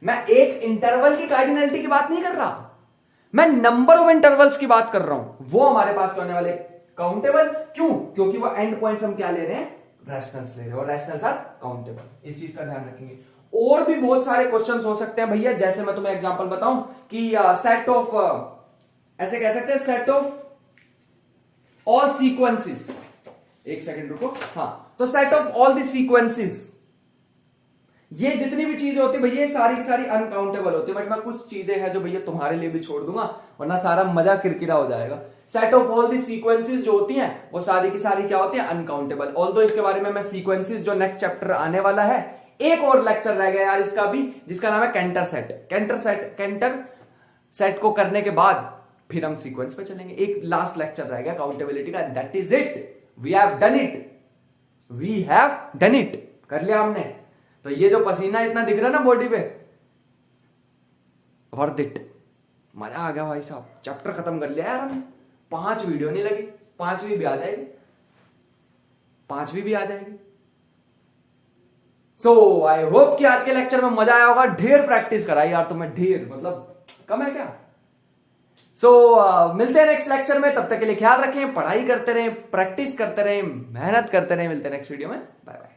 मैं एक इंटरवल की कार्डिनलिटी की बात नहीं कर रहा, मैं नंबर ऑफ इंटरवल्स की बात कर रहा हूं, वो हमारे पास क्या होने वाले, काउंटेबल। क्यों, क्योंकि वो एंड पॉइंट्स हम क्या ले रहे हैं, रैशनल्स ले रहे हैं, और रैशनल्स आर काउंटेबल। इस चीज का ध्यान रखेंगे। और भी बहुत सारे क्वेश्चंस हो सकते हैं भैया, जैसे मैं तुम्हें एग्जांपल बताऊं कि सेट ऑफ ऐसे कह सकते हैं सेट ऑफ ऑल सीक्वेंसेस। एक सेकंड रुको, हाँ, तो set of all the sequences, ये जितनी भी चीजें होती है भैया सारी की सारी अनकाउंटेबल होती है, बट मैं कुछ चीजें हैं जो भैया तुम्हारे लिए भी छोड़ दूंगा वरना सारा मजा किरकिरा हो जाएगा। Set of all the sequences जो होती हैं वो सारी की सारी क्या होती है, अनकाउंटेबल। ऑल्दो इसके बारे में मैं सीक्वेंसेस जो नेक्स्ट चैप्टर आने वाला है, एक और लेक्चर रह गया यार इसका भी, जिसका नाम है कैंटर सेट। कैंटर सेट को करने के बाद फिर हम सीक्वेंस पे चलेंगे। एक लास्ट लेक्चर रह गया काउंटेबिलिटी का, that is it, we have done it, कर लिया हमने। तो ये जो पसीना इतना दिख रहा है ना बॉडी पे, वर्थ इट, मजा आ गया भाई साहब, चैप्टर खत्म कर लिया यार हमने। 5 वीडियो नहीं लगी, 5वीं भी आ जाएगी, 5वीं भी आ जाएगी। सो आई होप कि आज के लेक्चर में मजा आया होगा। ढेर प्रैक्टिस कराई यार तुम्हें, ढेर मतलब कम है क्या। मिलते हैं नेक्स्ट लेक्चर में, तब तक के लिए ख्याल रखें, पढ़ाई करते रहें, प्रैक्टिस करते रहें, मेहनत करते रहें। मिलते हैं नेक्स्ट वीडियो में, बाय बाय।